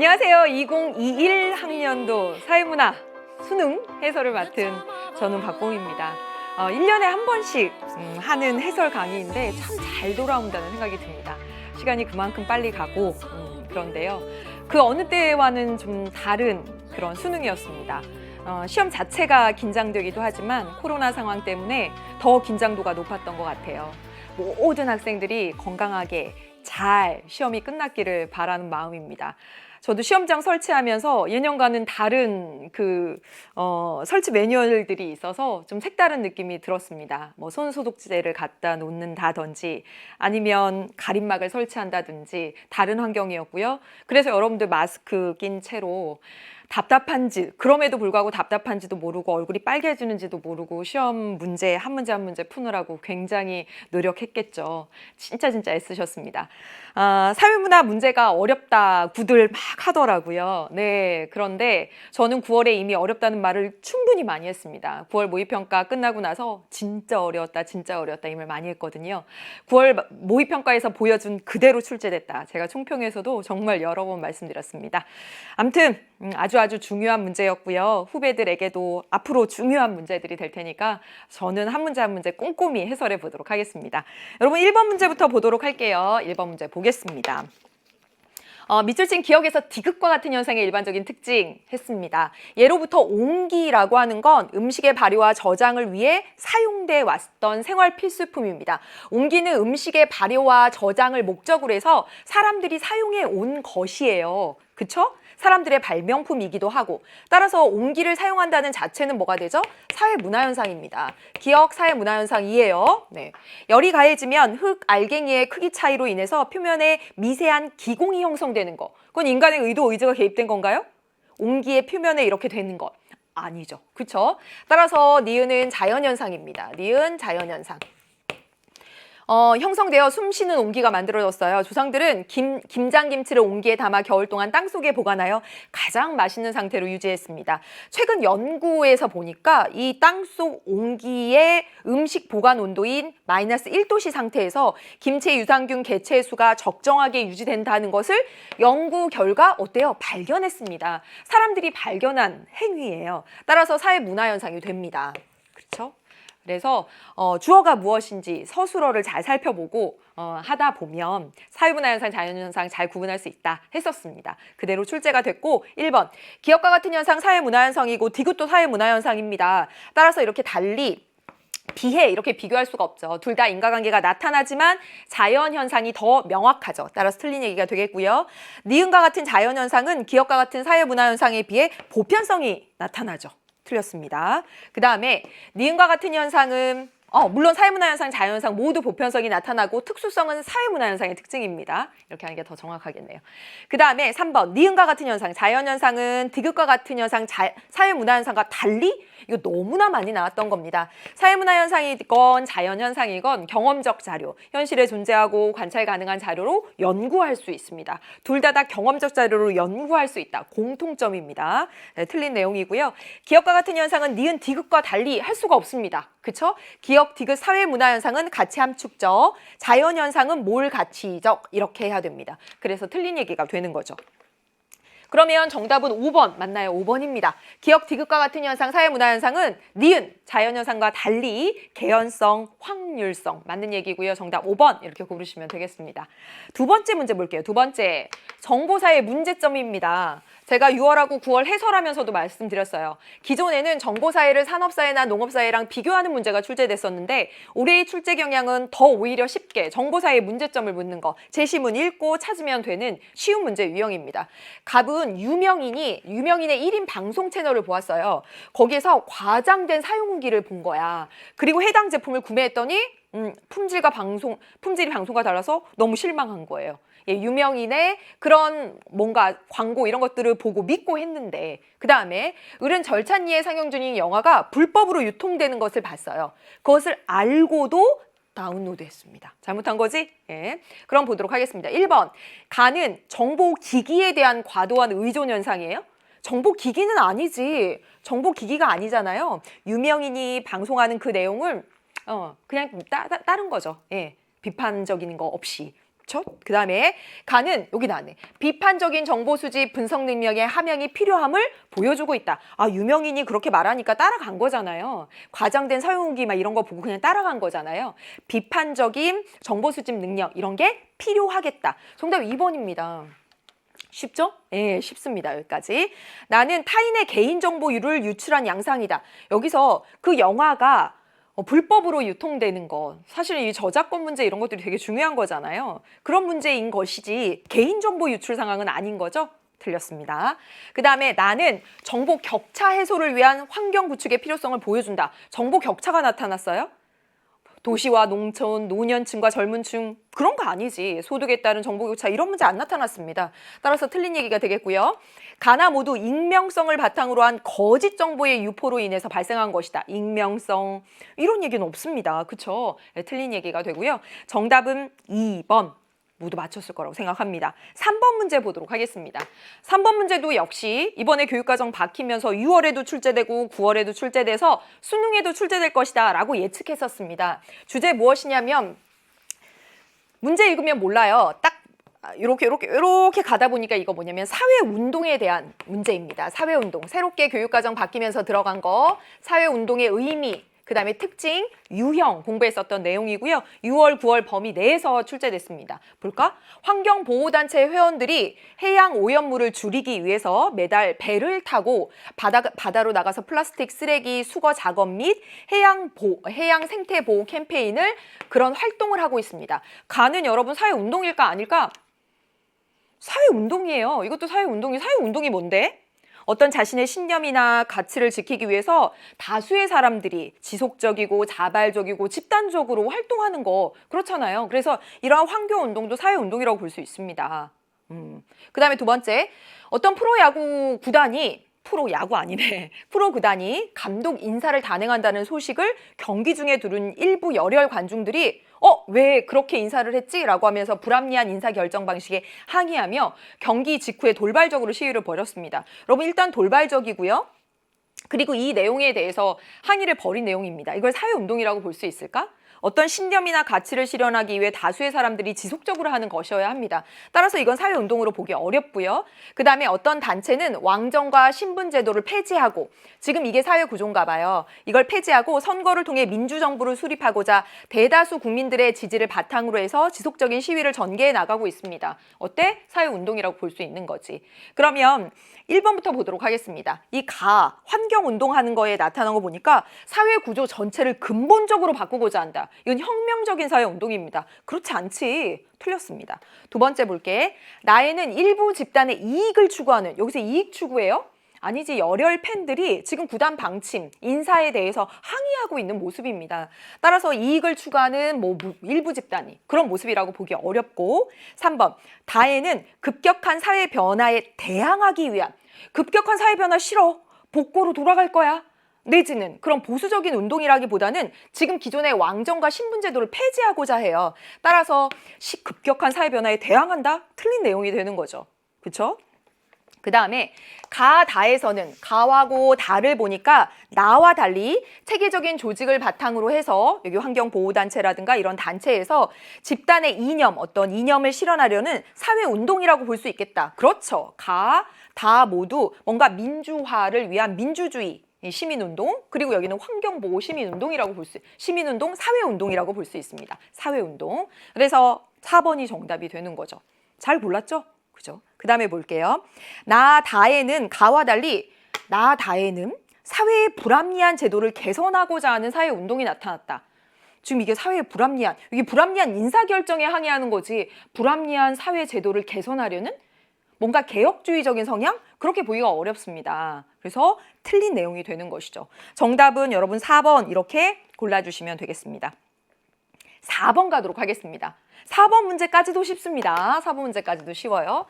안녕하세요. 2021 학년도 사회문화 수능 해설을 맡은 저는 박봉입니다. 1년에 한 번씩 하는 해설 강의인데 참 잘 돌아온다는 생각이 듭니다. 시간이 그만큼 빨리 가고 그런데요. 그 어느 때와는 좀 다른 그런 수능이었습니다. 시험 자체가 긴장되기도 하지만 코로나 상황 때문에 더 긴장도가 높았던 것 같아요. 모든 학생들이 건강하게 잘 시험이 끝났기를 바라는 마음입니다. 저도 시험장 설치하면서 예년과는 다른 설치 매뉴얼들이 있어서 좀 색다른 느낌이 들었습니다. 뭐 손소독제를 갖다 놓는다든지 아니면 가림막을 설치한다든지 다른 환경이었고요. 그래서 여러분들 마스크 낀 채로 답답한지, 그럼에도 불구하고 답답한지도 모르고 얼굴이 빨개지는지도 모르고 시험 문제 한 문제 한 문제 푸느라고 굉장히 노력했겠죠. 진짜 애쓰셨습니다. 사회문화 문제가 어렵다고들 막 하더라고요. 네, 그런데 저는 9월에 이미 어렵다는 말을 충분히 많이 했습니다. 9월 모의평가 끝나고 나서 진짜 어려웠다 이 말 많이 했거든요. 9월 모의평가에서 보여준 그대로 출제됐다. 제가 총평에서도 정말 여러 번 말씀드렸습니다. 아무튼 아주 중요한 문제였고요. 후배들에게도 앞으로 중요한 문제들이 될 테니까 저는 한 문제 한 문제 꼼꼼히 해설해 보도록 하겠습니다. 여러분 1번 문제부터 보도록 할게요. 1번 문제 보겠습니다. 밑줄 친 기억에서 디귿과 같은 현상의 일반적인 특징 했습니다. 예로부터 옹기라고 하는 건 음식의 발효와 저장을 위해 사용돼 왔던 생활 필수품입니다. 옹기는 음식의 발효와 저장을 목적으로 해서 사람들이 사용해 온 것이에요. 그쵸? 사람들의 발명품이기도 하고, 따라서 옹기를 사용한다는 자체는 뭐가 되죠? 사회문화현상입니다. 기억 사회문화현상이에요. 네. 열이 가해지면 흙, 알갱이의 크기 차이로 인해서 표면에 미세한 기공이 형성되는 거. 그건 인간의 의도, 의지가 개입된 건가요? 옹기의 표면에 이렇게 되는 것. 아니죠. 그쵸? 따라서 니은은 자연현상입니다. 니은 자연현상. 형성되어 숨쉬는 옹기가 만들어졌어요. 조상들은 김장김치를 옹기에 담아 겨울 동안 땅속에 보관하여 가장 맛있는 상태로 유지했습니다. 최근 연구에서 보니까 이 땅속 옹기의 음식 보관 온도인 마이너스 1도씨 상태에서 김치의 유산균 개체 수가 적정하게 유지된다는 것을 연구 결과 어때요? 발견했습니다. 사람들이 발견한 행위예요. 따라서 사회문화현상이 됩니다. 그렇죠? 그래서 주어가 무엇인지 서술어를 잘 살펴보고 하다 보면 사회문화현상, 자연현상 잘 구분할 수 있다 했었습니다. 그대로 출제가 됐고 1번 기억과 같은 현상 사회문화현상이고 디귿도 사회문화현상입니다. 따라서 이렇게 달리 비해 이렇게 비교할 수가 없죠. 둘 다 인과관계가 나타나지만 자연현상이 더 명확하죠. 따라서 틀린 얘기가 되겠고요. 니은과 같은 자연현상은 기억과 같은 사회문화현상에 비해 보편성이 나타나죠. 틀렸습니다. 그 다음에 니은과 같은 현상은 물론 사회문화현상, 자연현상 모두 보편성이 나타나고 특수성은 사회문화현상의 특징입니다. 이렇게 하는 게 더 정확하겠네요. 그 다음에 3번 니은과 같은 현상, 자연현상은 디귿과 같은 현상, 사회문화현상과 달리 이거 너무나 많이 나왔던 겁니다. 사회문화현상이건 자연현상이건 경험적 자료, 현실에 존재하고 관찰 가능한 자료로 연구할 수 있습니다. 둘 다 경험적 자료로 연구할 수 있다. 공통점입니다. 네, 틀린 내용이고요. 기억과 같은 현상은 니은 디귿과 달리 할 수가 없습니다. 그쵸? 기억, 디귿, 사회문화현상은 가치 함축적, 자연현상은 몰 가치적 이렇게 해야 됩니다. 그래서 틀린 얘기가 되는 거죠. 그러면 정답은 5번 맞나요? 5번입니다. 기억, 디귿과 같은 현상, 사회문화현상은 니은, 자연현상과 달리 개연성, 확률성 맞는 얘기고요. 정답 5번 이렇게 고르시면 되겠습니다. 두 번째 문제 볼게요. 두 번째, 정보사의 문제점입니다. 제가 6월하고 9월 해설하면서도 말씀드렸어요. 기존에는 정보사회를 산업사회나 농업사회랑 비교하는 문제가 출제됐었는데 올해의 출제 경향은 더 오히려 쉽게 정보사회의 문제점을 묻는 거, 제시문 읽고 찾으면 되는 쉬운 문제 유형입니다. 갑은 유명인의 1인 방송 채널을 보았어요. 거기에서 과장된 사용후기를 본 거야. 그리고 해당 제품을 구매했더니 품질이 방송과 달라서 너무 실망한 거예요. 예, 유명인의 그런 뭔가 광고 이런 것들을 보고 믿고 했는데 그 다음에 을은 절찬리에 상영 중인 영화가 불법으로 유통되는 것을 봤어요. 그것을 알고도 다운로드했습니다. 잘못한 거지? 예. 그럼 보도록 하겠습니다. 1번 간은 정보기기에 대한 과도한 의존 현상이에요. 정보기기는 아니지. 정보기기가 아니잖아요. 유명인이 방송하는 그 내용을 그냥 따른 거죠. 예. 비판적인 거 없이. 그쵸? 그 다음에 가는 여기 나왔네. 비판적인 정보 수집 분석 능력의 함양이 필요함을 보여주고 있다. 아, 유명인이 그렇게 말하니까 따라간 거잖아요. 과장된 사용후기 막 이런 거 보고 그냥 따라간 거잖아요. 비판적인 정보 수집 능력 이런 게 필요하겠다. 정답 2번입니다. 쉽죠? 예, 쉽습니다. 여기까지. 나는 타인의 개인정보를 유출한 양상이다. 여기서 그 영화가 불법으로 유통되는 거, 사실 이 저작권 문제 이런 것들이 되게 중요한 거잖아요. 그런 문제인 것이지 개인정보 유출 상황은 아닌 거죠? 틀렸습니다. 그 다음에 나는 정보 격차 해소를 위한 환경 구축의 필요성을 보여준다. 정보 격차가 나타났어요? 도시와 농촌, 노년층과 젊은층 그런 거 아니지. 소득에 따른 정보 격차 이런 문제 안 나타났습니다. 따라서 틀린 얘기가 되겠고요. 가나 모두 익명성을 바탕으로 한 거짓 정보의 유포로 인해서 발생한 것이다. 익명성 이런 얘기는 없습니다. 그쵸? 네, 틀린 얘기가 되고요. 정답은 2번. 모두 맞췄을 거라고 생각합니다. 3번 문제 보도록 하겠습니다. 3번 문제도 역시 이번에 교육과정 바뀌면서 6월에도 출제되고 9월에도 출제돼서 수능에도 출제될 것이다 라고 예측했었습니다. 주제 무엇이냐면 문제 읽으면 몰라요. 딱 이렇게 가다 보니까 이거 뭐냐면 사회운동에 대한 문제입니다. 사회운동. 새롭게 교육과정 바뀌면서 들어간 거 사회운동의 의미 그 다음에 특징, 유형 공부했었던 내용이고요. 6월, 9월 범위 내에서 출제됐습니다. 볼까? 환경보호단체 회원들이 해양 오염물을 줄이기 위해서 매달 배를 타고 바다로 나가서 플라스틱 쓰레기 수거 작업 및 해양 생태 보호 캠페인을 그런 활동을 하고 있습니다. 가는 여러분 사회운동일까 아닐까? 사회운동이에요. 이것도 사회운동이 뭔데? 어떤 자신의 신념이나 가치를 지키기 위해서 다수의 사람들이 지속적이고 자발적이고 집단적으로 활동하는 거 그렇잖아요. 그래서 이러한 환경운동도 사회운동이라고 볼 수 있습니다. 그 다음에 두 번째, 어떤 프로야구 구단이 감독 인사를 단행한다는 소식을 경기 중에 들은 일부 열혈 관중들이 왜 그렇게 인사를 했지? 라고 하면서 불합리한 인사 결정 방식에 항의하며 경기 직후에 돌발적으로 시위를 벌였습니다. 여러분 일단 돌발적이고요. 그리고 이 내용에 대해서 항의를 벌인 내용입니다. 이걸 사회운동이라고 볼 수 있을까? 어떤 신념이나 가치를 실현하기 위해 다수의 사람들이 지속적으로 하는 것이어야 합니다. 따라서 이건 사회운동으로 보기 어렵고요. 그 다음에 어떤 단체는 왕정과 신분제도를 폐지하고 지금 이게 사회구조인가 봐요. 이걸 폐지하고 선거를 통해 민주정부를 수립하고자 대다수 국민들의 지지를 바탕으로 해서 지속적인 시위를 전개해 나가고 있습니다. 어때? 사회운동이라고 볼 수 있는 거지. 그러면 1번부터 보도록 하겠습니다. 이 환경운동하는 거에 나타난 거 보니까 사회구조 전체를 근본적으로 바꾸고자 한다. 이건 혁명적인 사회운동입니다. 그렇지 않지. 틀렸습니다. 두 번째 볼게. 나에는 일부 집단의 이익을 추구하는, 여기서 이익 추구예요? 아니지, 열혈 팬들이 지금 구단 방침, 인사에 대해서 항의하고 있는 모습입니다. 따라서 이익을 추구하는 일부 집단이 그런 모습이라고 보기 어렵고 3번, 다에는 급격한 사회 변화에 대항하기 위한 급격한 사회 변화 싫어. 복고로 돌아갈 거야. 내지는 그런 보수적인 운동이라기보다는 지금 기존의 왕정과 신분제도를 폐지하고자 해요. 따라서 급격한 사회 변화에 대항한다? 틀린 내용이 되는 거죠. 그렇죠? 그 다음에 다에서는 가하고 다를 보니까 나와 달리 체계적인 조직을 바탕으로 해서 여기 환경보호단체라든가 이런 단체에서 집단의 이념, 어떤 이념을 실현하려는 사회운동이라고 볼 수 있겠다. 그렇죠. 다 모두 뭔가 민주화를 위한 민주주의 시민운동, 그리고 여기는 환경보호 시민운동이라고 시민운동, 사회운동이라고 볼 수 있습니다. 사회운동. 그래서 4번이 정답이 되는 거죠. 잘 골랐죠? 그죠? 그 다음에 볼게요. 다에는 가와 달리 다에는 사회의 불합리한 제도를 개선하고자 하는 사회운동이 나타났다. 지금 이게 이게 불합리한 인사결정에 항의하는 거지 불합리한 사회 제도를 개선하려는 뭔가 개혁주의적인 성향? 그렇게 보기가 어렵습니다. 그래서 틀린 내용이 되는 것이죠. 정답은 여러분 4번 이렇게 골라주시면 되겠습니다. 4번 가도록 하겠습니다. 4번 문제까지도 쉽습니다. 4번 문제까지도 쉬워요.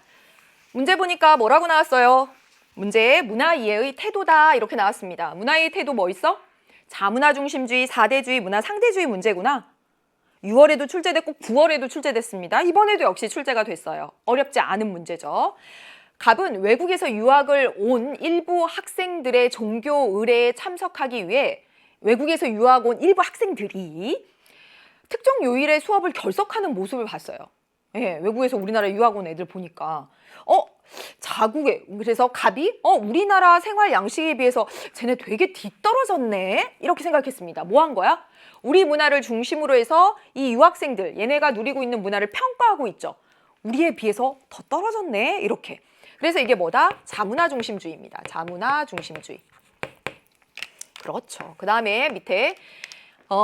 문제 보니까 뭐라고 나왔어요? 문제에 문화이해의 태도다 이렇게 나왔습니다. 문화이해의 태도 뭐 있어? 자문화중심주의, 사대주의, 문화상대주의 문제구나. 6월에도 출제됐고 9월에도 출제됐습니다. 이번에도 역시 출제가 됐어요. 어렵지 않은 문제죠. 갑은 외국에서 유학을 온 일부 학생들의 종교 의례에 참석하기 위해 외국에서 유학 온 일부 학생들이 특정 요일에 수업을 결석하는 모습을 봤어요. 예, 외국에서 우리나라 유학 온 애들 보니까 자국에 그래서 갑이 우리나라 생활 양식에 비해서 쟤네 되게 뒤떨어졌네 이렇게 생각했습니다. 뭐 한 거야? 우리 문화를 중심으로 해서 이 유학생들 얘네가 누리고 있는 문화를 평가하고 있죠. 우리에 비해서 더 떨어졌네 이렇게. 그래서 이게 뭐다? 자문화 중심주의입니다. 자문화 중심주의. 그렇죠. 그 다음에 밑에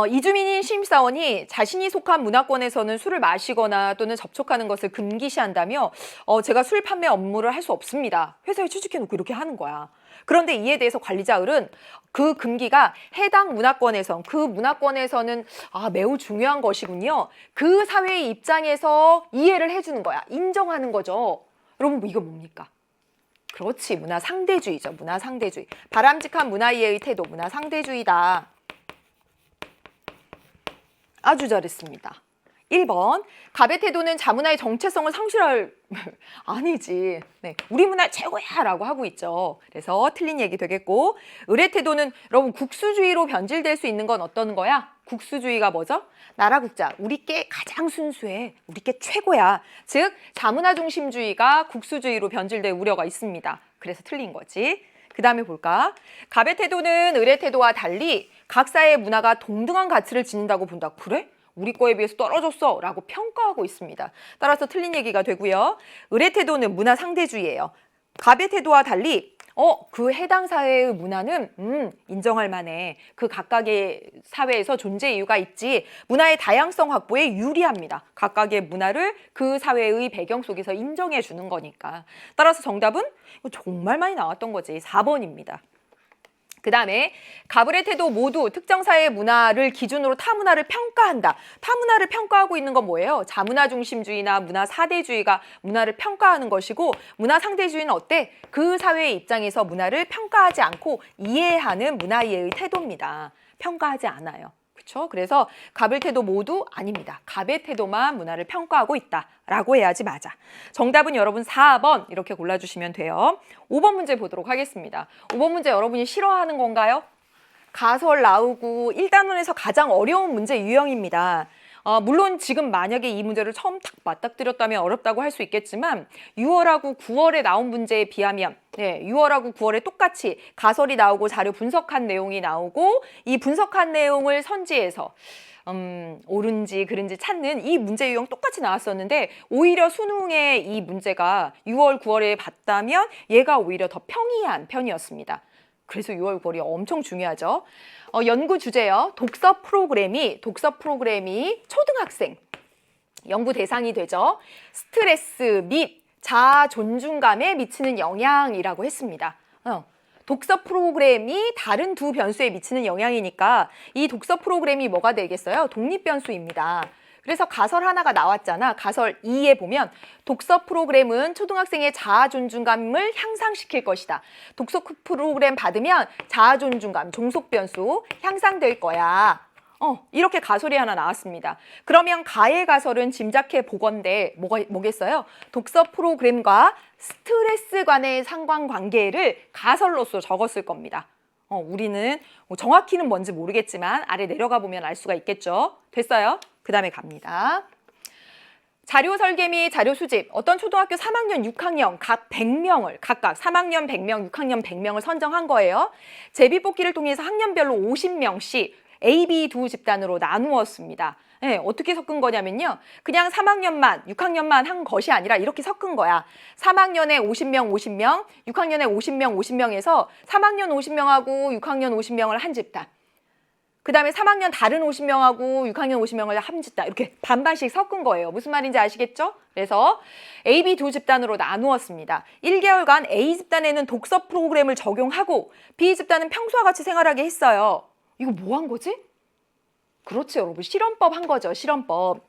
이주민인 신입사원이 자신이 속한 문화권에서는 술을 마시거나 또는 접촉하는 것을 금기시한다며 제가 술 판매 업무를 할 수 없습니다. 회사에 취직해놓고 이렇게 하는 거야. 그런데 이에 대해서 관리자들은 그 금기가 해당 문화권에선 그 문화권에서는 매우 중요한 것이군요. 그 사회의 입장에서 이해를 해주는 거야. 인정하는 거죠. 여러분 이거 뭡니까? 그렇지. 문화 상대주의죠. 문화 상대주의. 바람직한 문화이해의 태도. 문화 상대주의다. 아주 잘했습니다. 1번. 갑의 태도는 자문화의 정체성을 상실할 아니지. 네, 우리 문화 최고야 라고 하고 있죠. 그래서 틀린 얘기 되겠고 을의 태도는 여러분 국수주의로 변질될 수 있는 건 어떤 거야? 국수주의가 뭐죠? 나라 국자. 우리께 가장 순수해. 우리께 최고야. 즉 자문화 중심주의가 국수주의로 변질될 우려가 있습니다. 그래서 틀린 거지. 그 다음에 볼까? 갑의 태도는 을의 태도와 달리 각사의 문화가 동등한 가치를 지닌다고 본다. 그래? 우리 거에 비해서 떨어졌어 라고 평가하고 있습니다. 따라서 틀린 얘기가 되고요. 을의 태도는 문화 상대주의예요. 갑의 태도와 달리 그 해당 사회의 문화는 인정할 만해. 그 각각의 사회에서 존재 이유가 있지. 문화의 다양성 확보에 유리합니다. 각각의 문화를 그 사회의 배경 속에서 인정해 주는 거니까. 따라서 정답은 정말 많이 나왔던 거지. 4번입니다. 그 다음에 갑을의 태도 모두 특정 사회의 문화를 기준으로 타 문화를 평가한다. 타 문화를 평가하고 있는 건 뭐예요? 자문화 중심주의나 문화 사대주의가 문화를 평가하는 것이고 문화 상대주의는 어때? 그 사회의 입장에서 문화를 평가하지 않고 이해하는 문화이해의 태도입니다. 평가하지 않아요. 그렇죠? 그래서 갑의 태도 모두 아닙니다. 갑의 태도만 문화를 평가하고 있다라고 해야지 맞아. 정답은 여러분 4번 이렇게 골라주시면 돼요. 5번 문제 보도록 하겠습니다. 5번 문제 여러분이 싫어하는 건가요? 가설 나오고 1단원에서 가장 어려운 문제 유형입니다. 물론 지금 만약에 이 문제를 처음 딱 맞닥뜨렸다면 어렵다고 할 수 있겠지만 6월하고 9월에 나온 문제에 비하면 6월하고 9월에 똑같이 가설이 나오고 자료 분석한 내용이 나오고 이 분석한 내용을 선지해서 옳은지 그른지 찾는 이 문제 유형 똑같이 나왔었는데 오히려 수능에 이 문제가 6월, 9월에 봤다면 얘가 오히려 더 평이한 편이었습니다. 그래서 6월, 9월이 엄청 중요하죠. 연구 주제요. 독서 프로그램이 초등학생 연구 대상이 되죠. 스트레스 및 자아 존중감에 미치는 영향이라고 했습니다. 독서 프로그램이 다른 두 변수에 미치는 영향이니까 이 독서 프로그램이 뭐가 되겠어요? 독립 변수입니다. 그래서 가설 하나가 나왔잖아. 가설 2에 보면 독서 프로그램은 초등학생의 자아 존중감을 향상시킬 것이다. 독서 프로그램 받으면 자아 존중감, 종속 변수 향상될 거야. 이렇게 가설이 하나 나왔습니다. 그러면 가의 가설은 짐작해 보건대 뭐겠어요? 독서 프로그램과 스트레스 간의 상관관계를 가설로서 적었을 겁니다. 우리는 정확히는 뭔지 모르겠지만 아래 내려가 보면 알 수가 있겠죠. 됐어요? 그 다음에 갑니다. 자료 설계 및 자료 수집. 어떤 초등학교 3학년, 6학년 각 100명을 각각 3학년 100명, 6학년 100명을 선정한 거예요. 제비뽑기를 통해서 학년별로 50명씩 A, B 두 집단으로 나누었습니다. 어떻게 섞은 거냐면요. 그냥 3학년만, 6학년만 한 것이 아니라 이렇게 섞은 거야. 3학년에 50명, 50명, 6학년에 50명, 50명에서 3학년 50명하고 6학년 50명을 한 집단. 그 다음에 3학년 다른 50명하고 6학년 50명을 한 집단. 이렇게 반반씩 섞은 거예요. 무슨 말인지 아시겠죠? 그래서 A, B 두 집단으로 나누었습니다. 1개월간 A 집단에는 독서 프로그램을 적용하고 B 집단은 평소와 같이 생활하게 했어요. 이거 뭐 한 거지? 그렇죠, 여러분. 실험법 한 거죠, 실험법.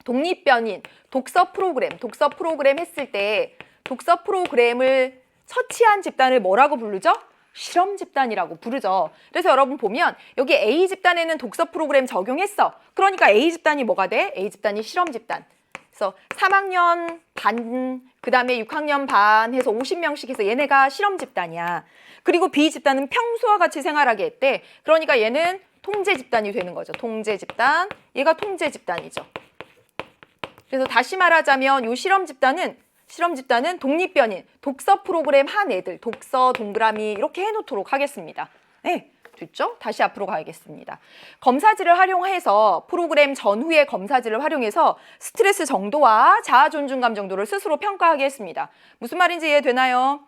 독립변인, 독서 프로그램 했을 때 독서 프로그램을 처치한 집단을 뭐라고 부르죠? 실험 집단이라고 부르죠. 그래서 여러분 보면 여기 A 집단에는 독서 프로그램 적용했어. 그러니까 A 집단이 뭐가 돼? A 집단이 실험 집단. 그래서 3학년 반, 그 다음에 6학년 반 해서 50명씩 해서 얘네가 실험 집단이야. 그리고 B 집단은 평소와 같이 생활하게 했대. 그러니까 얘는 통제 집단이 되는 거죠. 통제 집단. 얘가 통제 집단이죠. 그래서 다시 말하자면 이 실험 집단은 독립변인, 독서 프로그램 한 애들, 독서 동그라미 이렇게 해놓도록 하겠습니다. 네, 됐죠? 다시 앞으로 가야겠습니다. 검사지를 활용해서 프로그램 전후의 검사지를 활용해서 스트레스 정도와 자아 존중감 정도를 스스로 평가하게 했습니다. 무슨 말인지 이해되나요?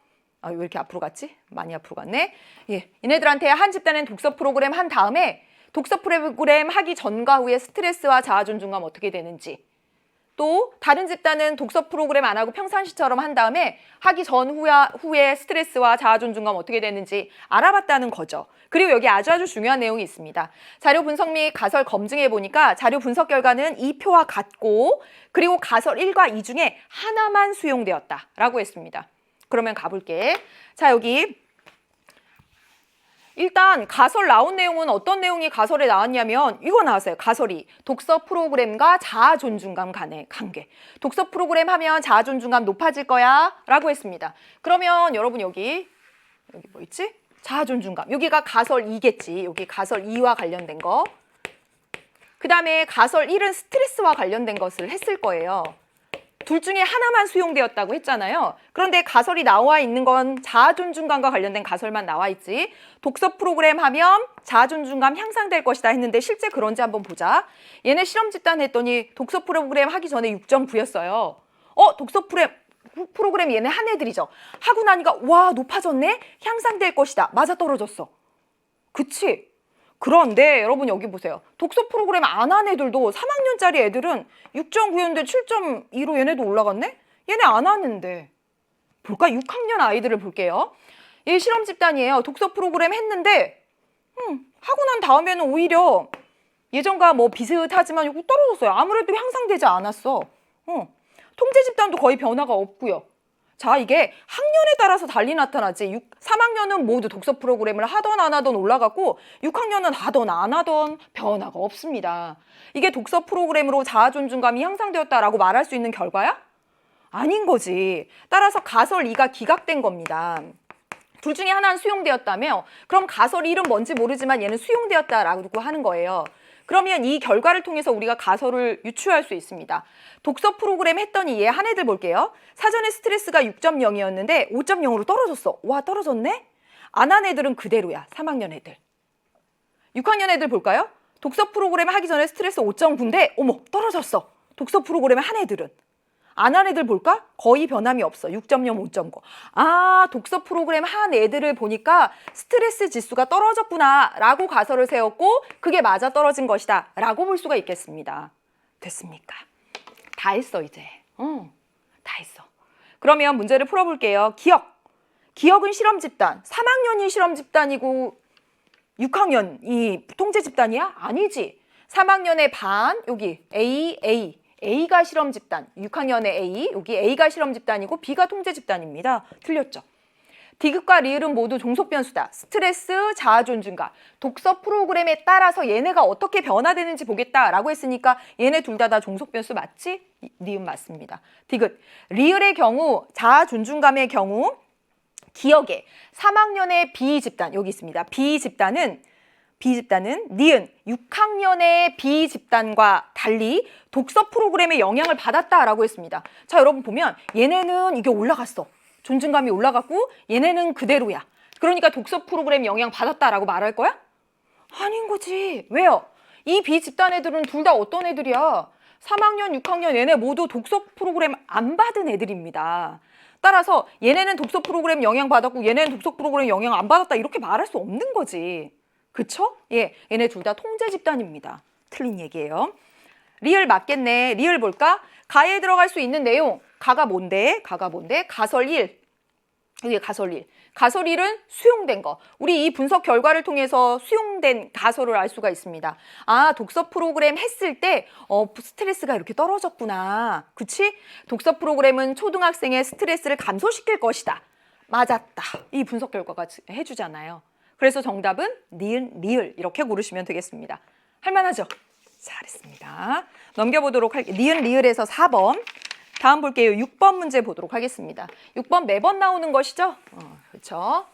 왜 이렇게 앞으로 갔지? 많이 앞으로 갔네. 예, 얘네들한테 한 집단은 독서 프로그램 한 다음에 독서 프로그램 하기 전과 후에 스트레스와 자아 존중감 어떻게 되는지, 또 다른 집단은 독서 프로그램 안 하고 평상시처럼 한 다음에 하기 전 후에 스트레스와 자아 존중감 어떻게 되는지 알아봤다는 거죠. 그리고 여기 아주 중요한 내용이 있습니다. 자료 분석 및 가설 검증해 보니까 자료 분석 결과는 이 표와 같고, 그리고 가설 1과 2 중에 하나만 수용되었다라고 했습니다. 그러면 가볼게. 자, 여기 일단 가설 나온 내용은 어떤 내용이 가설에 나왔냐면 이거 나왔어요. 가설이 독서 프로그램과 자아 존중감 간의 관계. 독서 프로그램 하면 자아 존중감 높아질 거야 라고 했습니다. 그러면 여러분 여기 뭐 있지? 자아 존중감. 여기가 가설 2겠지. 여기 가설 2와 관련된 거. 그 다음에 가설 1은 스트레스와 관련된 것을 했을 거예요. 둘 중에 하나만 수용되었다고 했잖아요. 그런데 가설이 나와 있는 건 자아 존중감과 관련된 가설만 나와 있지. 독서 프로그램 하면 자아 존중감 향상될 것이다 했는데 실제 그런지 한번 보자. 얘네 실험 집단 했더니 독서 프로그램 하기 전에 6.9였어요. 독서 프로그램 얘네 한 애들이죠. 하고 나니까 와, 높아졌네? 향상될 것이다. 맞아 떨어졌어. 그치? 그런데 여러분 여기 보세요. 독서 프로그램 안 한 애들도 3학년짜리 애들은 6.9였는데 7.2로 얘네도 올라갔네? 얘네 안 하는데. 볼까? 6학년 아이들을 볼게요. 얘 실험 집단이에요. 독서 프로그램 했는데 하고 난 다음에는 오히려 예전과 뭐 비슷하지만 이거 떨어졌어요. 아무래도 향상되지 않았어. 통제 집단도 거의 변화가 없고요. 자, 이게 학년에 따라서 달리 나타나지. 3학년은 모두 독서 프로그램을 하던 안 하던 올라갔고 6학년은 하던 안 하던 변화가 없습니다. 이게 독서 프로그램으로 자아 존중감이 향상되었다라고 말할 수 있는 결과야? 아닌 거지. 따라서 가설 2가 기각된 겁니다. 둘 중에 하나는 수용되었다며? 그럼 가설 1은 뭔지 모르지만 얘는 수용되었다라고 하는 거예요. 그러면 이 결과를 통해서 우리가 가설을 유추할 수 있습니다. 독서 프로그램 했더니 얘 한 애들 볼게요. 사전에 스트레스가 6.0이었는데 5.0으로 떨어졌어. 와, 떨어졌네? 안 한 애들은 그대로야. 3학년 애들. 6학년 애들 볼까요? 독서 프로그램 하기 전에 스트레스 5.9인데 어머, 떨어졌어. 독서 프로그램 한 애들은. 안 한 애들 볼까? 거의 변함이 없어. 6.0, 5.9. 아, 독서 프로그램 한 애들을 보니까 스트레스 지수가 떨어졌구나 라고 가설을 세웠고 그게 맞아 떨어진 것이다 라고 볼 수가 있겠습니다. 됐습니까? 다 했어 이제. 다 했어. 그러면 문제를 풀어볼게요. 기억은 실험 집단. 3학년이 실험 집단이고 6학년이 통제 집단이야? 아니지. 3학년의 반, 여기 A가 실험 집단, 6학년의 A, 여기 A가 실험 집단이고 B가 통제 집단입니다. 틀렸죠? 디귿과 리을은 모두 종속 변수다. 스트레스, 자아 존중감, 독서 프로그램에 따라서 얘네가 어떻게 변화되는지 보겠다라고 했으니까 얘네 둘 다 종속 변수 맞지? 리은 맞습니다. 디귿, 리을의 경우, 자아 존중감의 경우, 기억에 3학년의 B 집단, 여기 있습니다. B 집단은 니은 6학년의 B 집단과 달리 독서 프로그램에 영향을 받았다라고 했습니다. 자, 여러분 보면 얘네는 이게 올라갔어. 존중감이 올라갔고 얘네는 그대로야. 그러니까 독서 프로그램 영향 받았다라고 말할 거야? 아닌 거지. 왜요? 이 B 집단 애들은 둘 다 어떤 애들이야? 3학년, 6학년 얘네 모두 독서 프로그램 안 받은 애들입니다. 따라서 얘네는 독서 프로그램 영향 받았고 얘네는 독서 프로그램 영향 안 받았다 이렇게 말할 수 없는 거지. 그쵸? 예, 얘네 둘 다 통제 집단입니다. 틀린 얘기예요. 리을 맞겠네. 리을 볼까? 가에 들어갈 수 있는 내용. 가가 뭔데? 가설 1. 여기 가설 1. 가설 1은 수용된 거. 우리 이 분석 결과를 통해서 수용된 가설을 알 수가 있습니다. 아, 독서 프로그램 했을 때 스트레스가 이렇게 떨어졌구나. 그치? 독서 프로그램은 초등학생의 스트레스를 감소시킬 것이다. 맞았다. 이 분석 결과가 해주잖아요. 그래서 정답은 니은, 리을 이렇게 고르시면 되겠습니다. 할만하죠? 잘했습니다. 넘겨보도록 할게요. 니은, 리을에서 4번. 다음 볼게요. 6번 문제 보도록 하겠습니다. 6번 매번 나오는 것이죠? 그렇죠?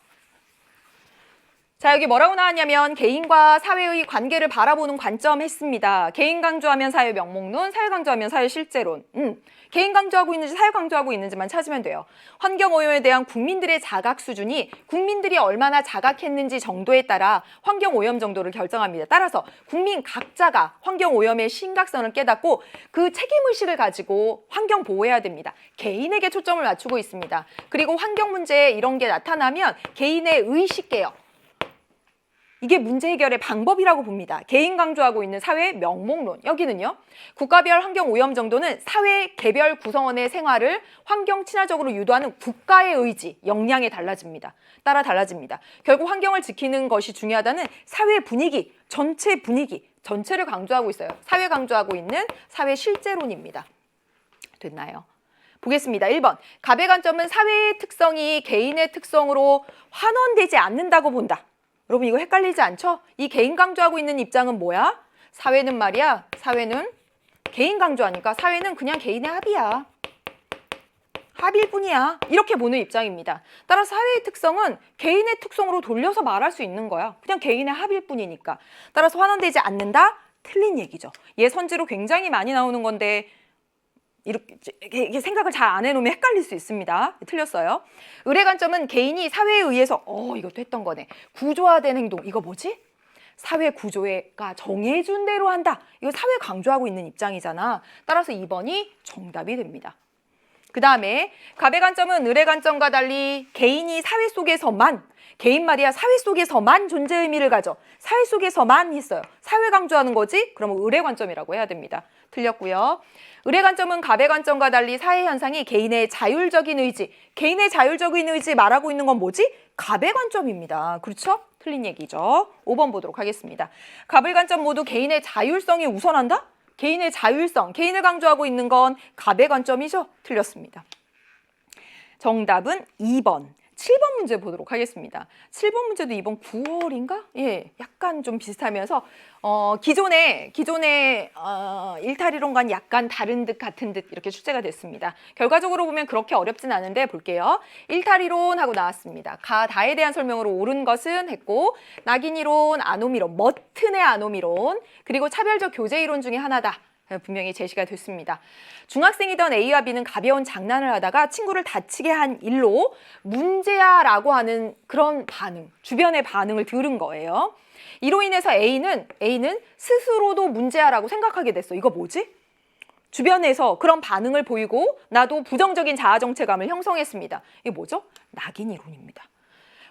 자, 여기 뭐라고 나왔냐면 개인과 사회의 관계를 바라보는 관점 했습니다. 개인 강조하면 사회 명목론, 사회 강조하면 사회 실제론. 개인 강조하고 있는지 사회 강조하고 있는지만 찾으면 돼요. 환경 오염에 대한 국민들의 자각 수준이 국민들이 얼마나 자각했는지 정도에 따라 환경 오염 정도를 결정합니다. 따라서 국민 각자가 환경 오염의 심각성을 깨닫고 그 책임의식을 가지고 환경 보호해야 됩니다. 개인에게 초점을 맞추고 있습니다. 그리고 환경 문제에 이런 게 나타나면 개인의 의식 개혁, 이게 문제 해결의 방법이라고 봅니다. 개인 강조하고 있는 사회 명목론. 여기는요. 국가별 환경 오염 정도는 사회 개별 구성원의 생활을 환경 친화적으로 유도하는 국가의 의지, 역량에 따라 달라집니다. 결국 환경을 지키는 것이 중요하다는 사회 분위기, 전체 분위기, 전체를 강조하고 있어요. 사회 강조하고 있는 사회 실제론입니다. 됐나요? 보겠습니다. 1번. 갑의 관점은 사회의 특성이 개인의 특성으로 환원되지 않는다고 본다. 여러분 이거 헷갈리지 않죠? 이 개인 강조하고 있는 입장은 뭐야? 사회는 말이야. 사회는 개인 강조하니까 사회는 그냥 개인의 합이야. 합일 뿐이야. 이렇게 보는 입장입니다. 따라서 사회의 특성은 개인의 특성으로 돌려서 말할 수 있는 거야. 그냥 개인의 합일 뿐이니까. 따라서 환원되지 않는다? 틀린 얘기죠. 얘 선지로 굉장히 많이 나오는 건데 이렇게 생각을 잘 안 해놓으면 헷갈릴 수 있습니다. 틀렸어요. 의례 관점은 개인이 사회에 의해서 이것도 했던 거네. 구조화된 행동. 이거 뭐지? 사회 구조가 정해준 대로 한다. 이거 사회 강조하고 있는 입장이잖아. 따라서 2번이 정답이 됩니다. 그 다음에 갑의 관점은 의례 관점과 달리 개인이 사회 속에서만, 개인 말이야 사회 속에서만 존재 의미를 가져. 사회 속에서만 있어요. 사회 강조하는 거지? 그러면 의례 관점이라고 해야 됩니다. 틀렸고요. 의례 관점은 갑의 관점과 달리 사회 현상이 개인의 자율적인 의지, 개인의 자율적인 의지 말하고 있는 건 뭐지? 갑의 관점입니다. 그렇죠? 틀린 얘기죠. 5번 보도록 하겠습니다. 갑의 관점 모두 개인의 자율성이 우선한다? 개인의 자율성, 개인을 강조하고 있는 건 갑의 관점이죠? 틀렸습니다. 정답은 2번. 7번 문제 보도록 하겠습니다. 7번 문제도 이번 9월인가? 예, 약간 좀 비슷하면서 기존의 일탈이론과는 약간 다른 듯 같은 듯 이렇게 출제가 됐습니다. 결과적으로 보면 그렇게 어렵진 않은데 볼게요. 일탈이론하고 나왔습니다. 다에 대한 설명으로 옳은 것은 했고 낙인이론, 아노미론, 머튼의 아노미론, 그리고 차별적 교제이론 중에 하나다. 분명히 제시가 됐습니다. 중학생이던 A와 B는 가벼운 장난을 하다가 친구를 다치게 한 일로 문제야라고 하는 그런 반응, 주변의 반응을 들은 거예요. 이로 인해서 A는 스스로도 문제야라고 생각하게 됐어. 이거 뭐지? 주변에서 그런 반응을 보이고 나도 부정적인 자아정체감을 형성했습니다. 이게 뭐죠? 낙인이론입니다.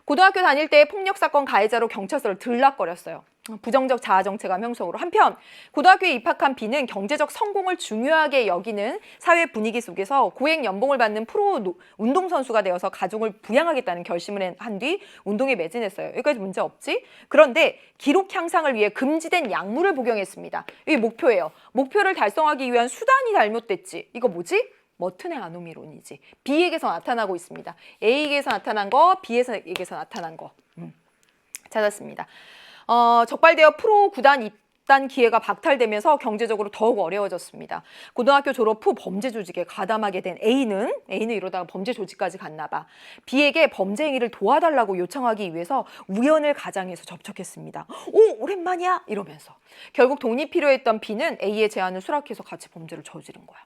고등학교 다닐 때 폭력사건 가해자로 경찰서를 들락거렸어요. 부정적 자아정체감 형성으로. 한편 고등학교에 입학한 B는 경제적 성공을 중요하게 여기는 사회 분위기 속에서 고액 연봉을 받는 프로 운동선수가 되어서 가족을 부양하겠다는 결심을 한 뒤 운동에 매진했어요. 여기까지 문제 없지? 그런데 기록 향상을 위해 금지된 약물을 복용했습니다. 이게 목표예요. 목표를 달성하기 위한 수단이 잘못됐지. 이거 뭐지? 머튼의 아노미론이지. B에게서 나타나고 있습니다. A에게서 나타난 거, B에게서 나타난 거. 찾았습니다. 적발되어 프로 구단 입단 기회가 박탈되면서 경제적으로 더욱 어려워졌습니다. 고등학교 졸업 후 범죄 조직에 가담하게 된 A는 이러다가 범죄 조직까지 갔나 봐. B에게 범죄 행위를 도와달라고 요청하기 위해서 우연을 가장해서 접촉했습니다. 오, 오랜만이야? 이러면서. 결국 독립 필요했던 B는 A의 제안을 수락해서 같이 범죄를 저지른 거야.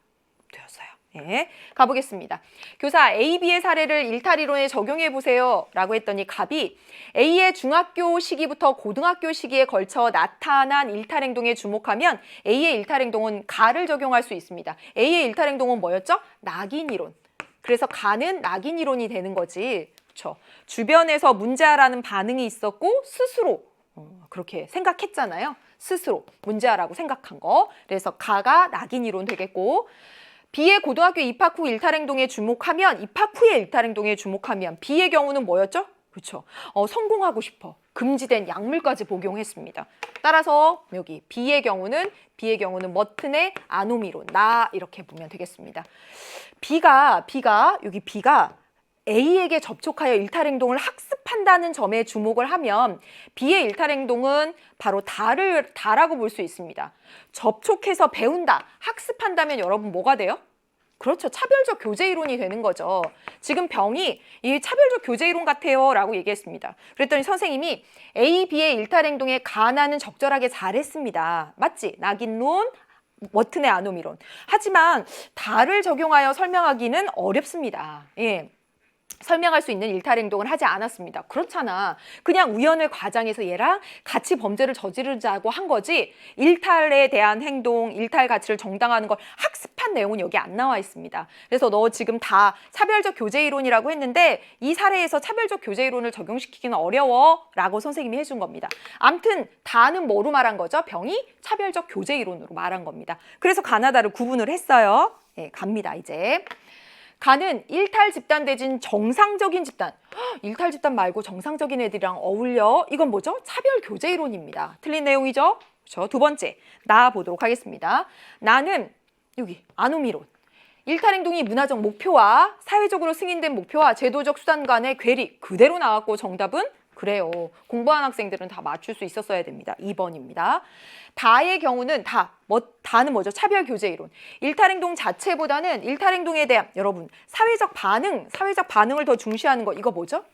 되었어요. 네, 가보겠습니다. 교사 A, B의 사례를 일탈이론에 적용해보세요 라고 했더니 갑이 A의 중학교 시기부터 고등학교 시기에 걸쳐 나타난 일탈행동에 주목하면 A의 일탈행동은 가를 적용할 수 있습니다. A의 일탈행동은 뭐였죠? 낙인이론. 그래서 가는 낙인이론이 되는 거지. 그렇죠? 주변에서 문제아라는 반응이 있었고 스스로 그렇게 생각했잖아요. 스스로 문제아라고 생각한 거. 그래서 가가 낙인이론 되겠고 B의 고등학교 입학 후 일탈행동에 주목하면 입학 후의 일탈행동에 주목하면 B의 경우는 뭐였죠? 그렇죠. 성공하고 싶어. 금지된 약물까지 복용했습니다. 따라서 여기 B의 경우는 머튼의 아노미론. 이렇게 보면 되겠습니다. B가 A에게 접촉하여 일탈행동을 학습한다는 점에 주목을 하면 B의 일탈행동은 바로 다라고 볼 수 있습니다. 접촉해서 배운다, 학습한다면 여러분 뭐가 돼요? 그렇죠. 차별적 교제 이론이 되는 거죠. 지금 병이 이 차별적 교제 이론 같아요 라고 얘기했습니다. 그랬더니 선생님이 A, B의 일탈 행동에 가나는 적절하게 잘했습니다. 맞지? 낙인론, 워튼의 아노미론. 하지만 다를 적용하여 설명하기는 어렵습니다. 예. 설명할 수 있는 일탈 행동을 하지 않았습니다. 그렇잖아. 그냥 우연을 과장해서 얘랑 같이 범죄를 저지르자고 한 거지 일탈에 대한 행동, 일탈 가치를 정당화하는 걸 학습한 내용은 여기 안 나와 있습니다. 그래서 너 지금 다 차별적 교제 이론이라고 했는데 이 사례에서 차별적 교제 이론을 적용시키기는 어려워 라고 선생님이 해준 겁니다. 암튼 다는 뭐로 말한 거죠? 병이 차별적 교제 이론으로 말한 겁니다. 그래서 가나다를 구분을 했어요. 예, 갑니다 이제. 가는 일탈 집단 대신 정상적인 집단. 일탈 집단 말고 정상적인 애들이랑 어울려. 이건 뭐죠? 차별 교제 이론입니다. 틀린 내용이죠? 그렇죠. 두 번째, 나 보도록 하겠습니다. 나는 여기 아노미론. 일탈 행동이 문화적 목표와 사회적으로 승인된 목표와 제도적 수단 간의 괴리 그대로 나왔고 정답은 그래요. 공부한 학생들은 다 맞출 수 있었어야 됩니다. 2번입니다. 다의 경우는 다는 뭐죠? 차별 교제 이론. 일탈 행동 자체보다는 일탈 행동에 대한 여러분 사회적 반응을 더 중시하는 거 이거 뭐죠?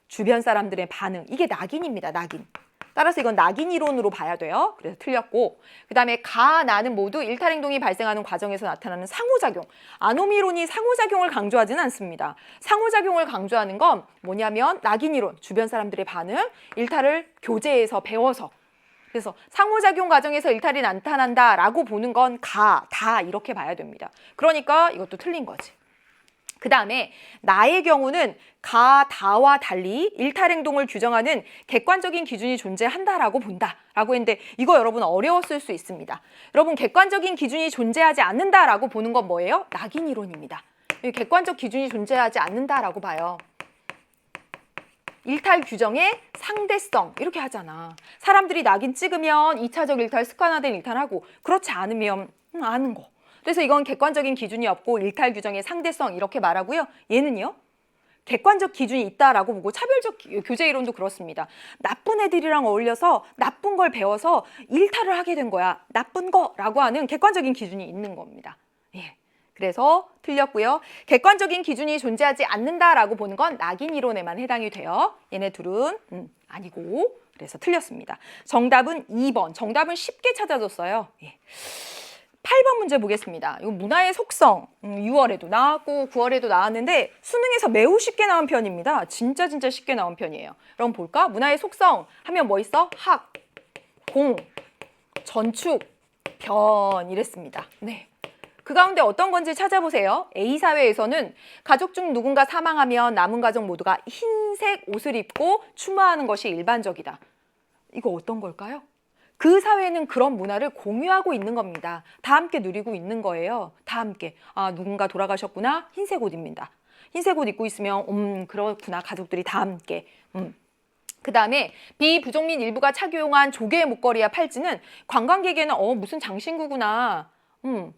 주변 사람들의 반응. 이게 낙인입니다. 낙인. 따라서 이건 낙인 이론으로 봐야 돼요. 그래서 틀렸고 그다음에 나는 모두 일탈 행동이 발생하는 과정에서 나타나는 상호작용. 아노미론이 상호작용을 강조하지는 않습니다. 상호작용을 강조하는 건 뭐냐면 낙인 이론, 주변 사람들의 반응, 일탈을 교제에서 배워서 그래서 상호작용 과정에서 일탈이 나타난다라고 보는 건 다 이렇게 봐야 됩니다. 그러니까 이것도 틀린 거지. 그 다음에 나의 경우는 다와 달리 일탈 행동을 규정하는 객관적인 기준이 존재한다라고 본다라고 했는데 이거 여러분 어려웠을 수 있습니다. 여러분 객관적인 기준이 존재하지 않는다라고 보는 건 뭐예요? 낙인 이론입니다. 객관적 기준이 존재하지 않는다라고 봐요. 일탈 규정의 상대성 이렇게 하잖아. 사람들이 낙인 찍으면 2차적 일탈, 습관화된 일탈하고 그렇지 않으면 아는 거. 그래서 이건 객관적인 기준이 없고 일탈 규정의 상대성 이렇게 말하고요. 얘는요. 객관적 기준이 있다라고 보고 차별적 교제 이론도 그렇습니다. 나쁜 애들이랑 어울려서 나쁜 걸 배워서 일탈을 하게 된 거야. 나쁜 거라고 하는 객관적인 기준이 있는 겁니다. 예. 그래서 틀렸고요. 객관적인 기준이 존재하지 않는다라고 보는 건 낙인 이론에만 해당이 돼요. 얘네 둘은 아니고 그래서 틀렸습니다. 정답은 2번. 정답은 쉽게 찾아줬어요. 예. 8번 문제 보겠습니다. 이거 문화의 속성 6월에도 나왔고 9월에도 나왔는데 수능에서 매우 쉽게 나온 편입니다. 진짜 쉽게 나온 편이에요. 그럼 볼까? 문화의 속성 하면 뭐 있어? 학, 공, 전축, 변 이랬습니다. 네. 그 가운데 어떤 건지 찾아보세요. A사회에서는 가족 중 누군가 사망하면 남은 가족 모두가 흰색 옷을 입고 추모하는 것이 일반적이다. 이거 어떤 걸까요? 그 사회는 그런 문화를 공유하고 있는 겁니다. 다 함께 누리고 있는 거예요. 다 함께. 아, 누군가 돌아가셨구나. 흰색 옷 입는다. 흰색 옷 입고 있으면 그렇구나. 가족들이 다 함께. 그 다음에 비부족민 일부가 착용한 조개의 목걸이와 팔찌는 관광객에는 무슨 장신구구나.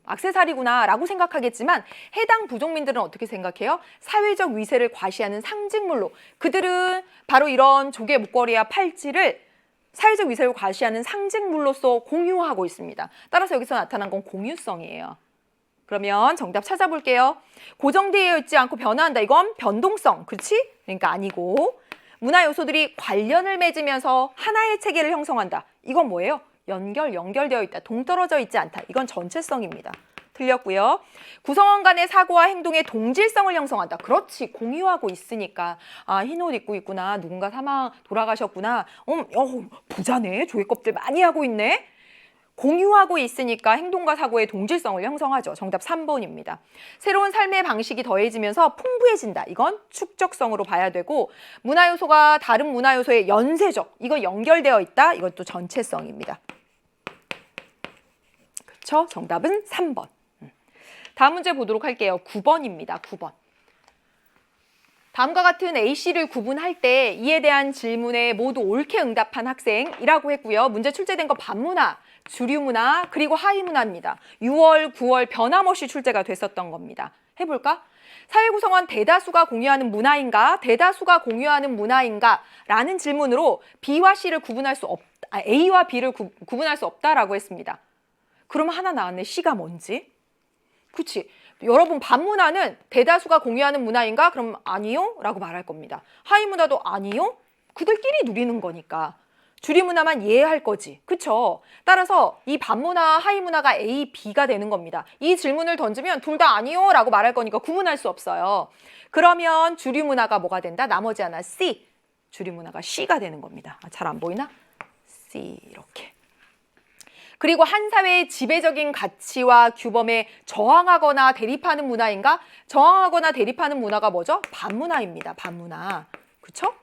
액세서리구나 라고 생각하겠지만 해당 부족민들은 어떻게 생각해요? 사회적 위세를 과시하는 상징물로 그들은 바로 이런 조개 목걸이와 팔찌를 사회적 위세를 과시하는 상징물로서 공유하고 있습니다. 따라서 여기서 나타난 건 공유성이에요. 그러면 정답 찾아볼게요. 고정되어 있지 않고 변화한다. 이건 변동성. 그렇지? 그러니까 아니고 문화 요소들이 관련을 맺으면서 하나의 체계를 형성한다. 이건 뭐예요? 연결되어 있다. 동떨어져 있지 않다. 이건 전체성입니다. 틀렸고요. 구성원 간의 사고와 행동의 동질성을 형성한다. 그렇지. 공유하고 있으니까. 아, 흰 옷 입고 있구나. 누군가 돌아가셨구나. 부자네. 조개 껍질 많이 하고 있네. 공유하고 있으니까 행동과 사고의 동질성을 형성하죠. 정답 3번입니다. 새로운 삶의 방식이 더해지면서 풍부해진다. 이건 축적성으로 봐야 되고 문화 요소가 다른 문화 요소의 연쇄적. 이거 연결되어 있다. 이것도 전체성입니다. 그렇죠? 정답은 3번. 다음 문제 보도록 할게요. 9번입니다. 9번. 다음과 같은 A씨를 구분할 때 이에 대한 질문에 모두 옳게 응답한 학생이라고 했고요. 문제 출제된 거 반문화, 주류문화, 그리고 하위문화입니다. 6월, 9월 변함없이 출제가 됐었던 겁니다. 해볼까? 사회 구성원 대다수가 공유하는 문화인가? 대다수가 공유하는 문화인가? 라는 질문으로 B와 C를 구분할 수 없다. A와 B를 구분할 수 없다라고 했습니다. 그럼 하나 나왔네. C가 뭔지? 그치? 여러분 반문화는 대다수가 공유하는 문화인가? 그럼 아니요 라고 말할 겁니다. 하위 문화도 아니요? 그들끼리 누리는 거니까. 주류 문화만 예할 거지. 그쵸? 따라서 이 반문화와 하위 문화가 A, B가 되는 겁니다. 이 질문을 던지면 둘 다 아니요 라고 말할 거니까 구분할 수 없어요. 그러면 주류 문화가 뭐가 된다? 나머지 하나 C. 주류 문화가 C가 되는 겁니다. 잘 안 보이나? C 이렇게. 그리고 한 사회의 지배적인 가치와 규범에 저항하거나 대립하는 문화인가? 저항하거나 대립하는 문화가 뭐죠? 반문화입니다. 반문화. 그쵸?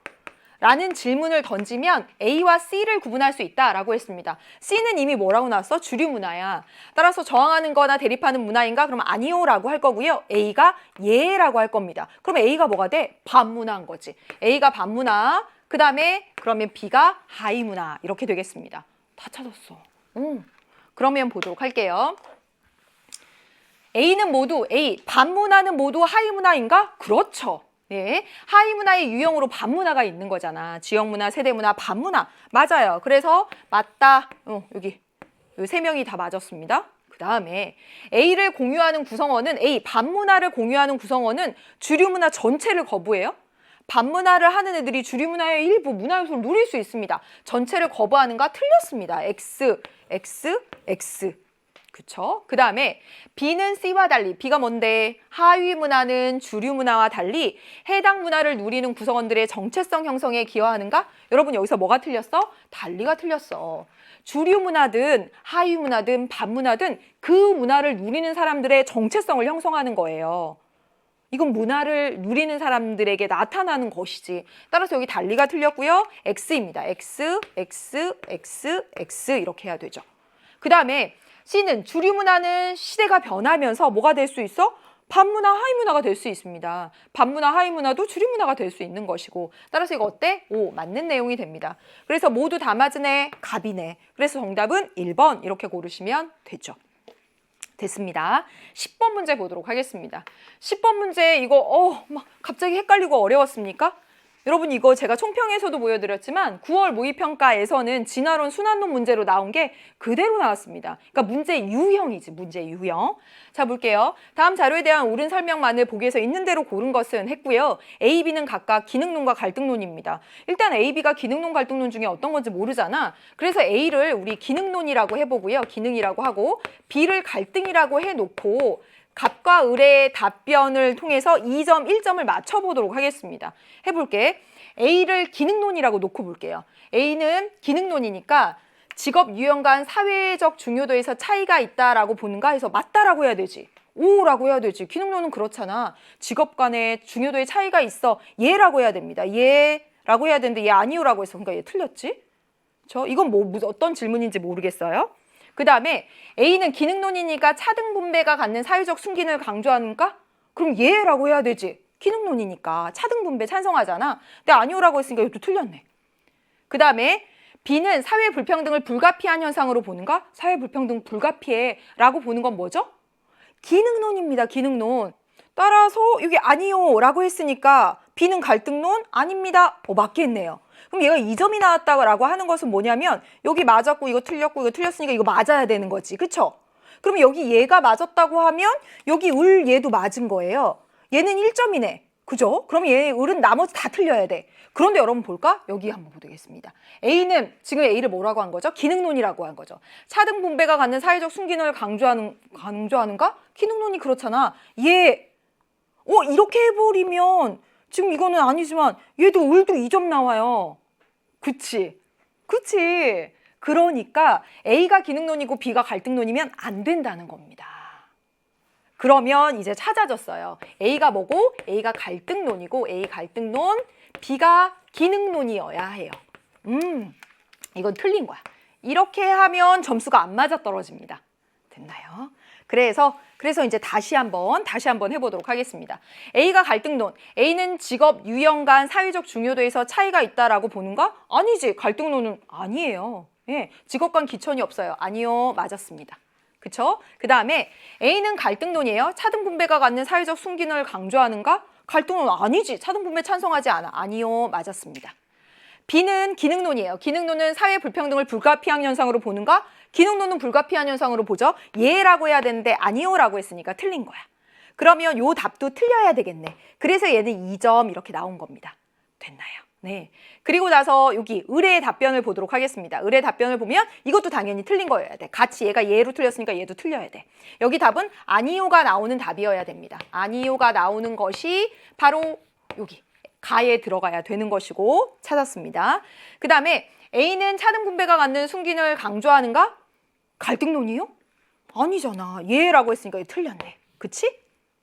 라는 질문을 던지면 A와 C를 구분할 수 있다라고 했습니다. C는 이미 뭐라고 나왔어? 주류 문화야. 따라서 저항하는 거나 대립하는 문화인가? 그럼 아니요라고 할 거고요. A가 예라고 할 겁니다. 그럼 A가 뭐가 돼? 반문화인 거지. A가 반문화, 그 다음에 그러면 B가 하위 문화 이렇게 되겠습니다. 다 찾았어. 그러면 보도록 할게요. A는 모두 A, 반문화는 모두 하위 문화인가? 그렇죠. 네, 하위 문화의 유형으로 반문화가 있는 거잖아. 지역문화, 세대문화, 반문화. 맞아요. 그래서 맞다. 여기 이 세 명이 다 맞았습니다. 그 다음에 A를 공유하는 구성원은 A, 반문화를 공유하는 구성원은 주류문화 전체를 거부해요. 반문화를 하는 애들이 주류문화의 일부 문화 요소를 누릴 수 있습니다. 전체를 거부하는가? 틀렸습니다. X, X, X. 그쵸? 그 다음에 B는 C와 달리, B가 뭔데? 하위 문화는 주류 문화와 달리 해당 문화를 누리는 구성원들의 정체성 형성에 기여하는가? 여러분 여기서 뭐가 틀렸어? 달리가 틀렸어. 주류 문화든 하위 문화든 반문화든 그 문화를 누리는 사람들의 정체성을 형성하는 거예요. 이건 문화를 누리는 사람들에게 나타나는 것이지. 따라서 여기 달리가 틀렸고요. X입니다. X, X, X, X 이렇게 해야 되죠. 그 다음에 C는 주류 문화는 시대가 변하면서 뭐가 될 수 있어? 반문화, 하위 문화가 될 수 있습니다. 반문화, 하위 문화도 주류 문화가 될 수 있는 것이고 따라서 이거 어때? 오, 맞는 내용이 됩니다. 그래서 모두 다 맞으네, 갑이네. 그래서 정답은 1번 이렇게 고르시면 되죠. 됐습니다. 10번 문제 보도록 하겠습니다. 10번 문제 이거 막 갑자기 헷갈리고 어려웠습니까? 여러분 이거 제가 총평에서도 보여드렸지만 9월 모의평가에서는 진화론 순환론 문제로 나온 게 그대로 나왔습니다. 그러니까 문제 유형이지, 문제 유형. 자, 볼게요. 다음 자료에 대한 옳은 설명만을 보기에서 있는 대로 고른 것은 했고요. A, B는 각각 기능론과 갈등론입니다. 일단 A, B가 기능론, 갈등론 중에 어떤 건지 모르잖아. 그래서 A를 우리 기능론이라고 해보고요. 기능이라고 하고 B를 갈등이라고 해놓고 갑과 을의 답변을 통해서 2점, 1점을 맞춰보도록 하겠습니다. 해볼게. A를 기능론이라고 놓고 볼게요. A는 기능론이니까 직업 유형 간 사회적 중요도에서 차이가 있다라고 보는가 해서 맞다라고 해야 되지. 오라고 해야 되지. 기능론은 그렇잖아. 직업 간의 중요도의 차이가 있어. 예라고 해야 됩니다. 예라고 해야 되는데 얘 아니오라고 해서 그러니까 얘 틀렸지? 이건 어떤 질문인지 모르겠어요. 그 다음에 A는 기능론이니까 차등 분배가 갖는 사회적 순기능을 강조하는가? 그럼 예라고 해야 되지. 기능론이니까 차등 분배 찬성하잖아. 근데 아니오라고 했으니까 이것도 틀렸네. 그 다음에 B는 사회 불평등을 불가피한 현상으로 보는가? 사회 불평등 불가피해라고 보는 건 뭐죠? 기능론입니다. 기능론. 따라서 이게 아니요라고 했으니까 B는 갈등론? 아닙니다. 맞겠네요. 그럼 얘가 2점이 나왔다고 하는 것은 뭐냐면 여기 맞았고 이거 틀렸고 이거 틀렸으니까 이거 맞아야 되는 거지. 그쵸? 그럼 여기 얘가 맞았다고 하면 여기 을 얘도 맞은 거예요. 얘는 1점이네. 그죠? 그럼 얘 을은 나머지 다 틀려야 돼. 그런데 여러분 볼까? 여기 한번 보겠습니다. A는 지금 A를 뭐라고 한 거죠? 기능론이라고 한 거죠. 차등 분배가 갖는 사회적 순기능을 강조하는가? 기능론이 그렇잖아. 얘 이렇게 해버리면 지금 이거는 아니지만 얘도 을도 2점 나와요. 그치? 그치? 그러니까 A가 기능론이고 B가 갈등론이면 안 된다는 겁니다. 그러면 이제 찾아졌어요. A가 뭐고? A가 갈등론이고 A 갈등론, B가 기능론이어야 해요. 이건 틀린 거야. 이렇게 하면 점수가 안 맞아 떨어집니다. 됐나요? 그래서 이제 다시 한번 해보도록 하겠습니다. A가 갈등론. A는 직업 유형 간 사회적 중요도에서 차이가 있다라고 보는가? 아니지. 갈등론은 아니에요. 예, 직업 간 기천이 없어요. 아니요. 맞았습니다. 그쵸? 그 다음에 A는 갈등론이에요. 차등 분배가 갖는 사회적 순기능을 강조하는가? 갈등론 아니지. 차등 분배 찬성하지 않아. 아니요. 맞았습니다. B는 기능론이에요. 기능론은 사회 불평등을 불가피한 현상으로 보는가? 기능론은 불가피한 현상으로 보죠. 예라고 해야 되는데 아니요라고 했으니까 틀린 거야. 그러면 요 답도 틀려야 되겠네. 그래서 얘는 2점 이렇게 나온 겁니다. 됐나요? 네. 그리고 나서 여기 을의 답변을 보도록 하겠습니다. 을의 답변을 보면 이것도 당연히 틀린 거여야 돼. 같이 얘가 얘로 틀렸으니까 얘도 틀려야 돼. 여기 답은 아니요가 나오는 답이어야 됩니다. 아니요가 나오는 것이 바로 여기 가에 들어가야 되는 것이고 찾았습니다. 그 다음에 A는 차등 분배가 갖는 순기능을 강조하는가? 갈등론이요? 아니잖아. 얘라고 했으니까 얘 틀렸네. 그치?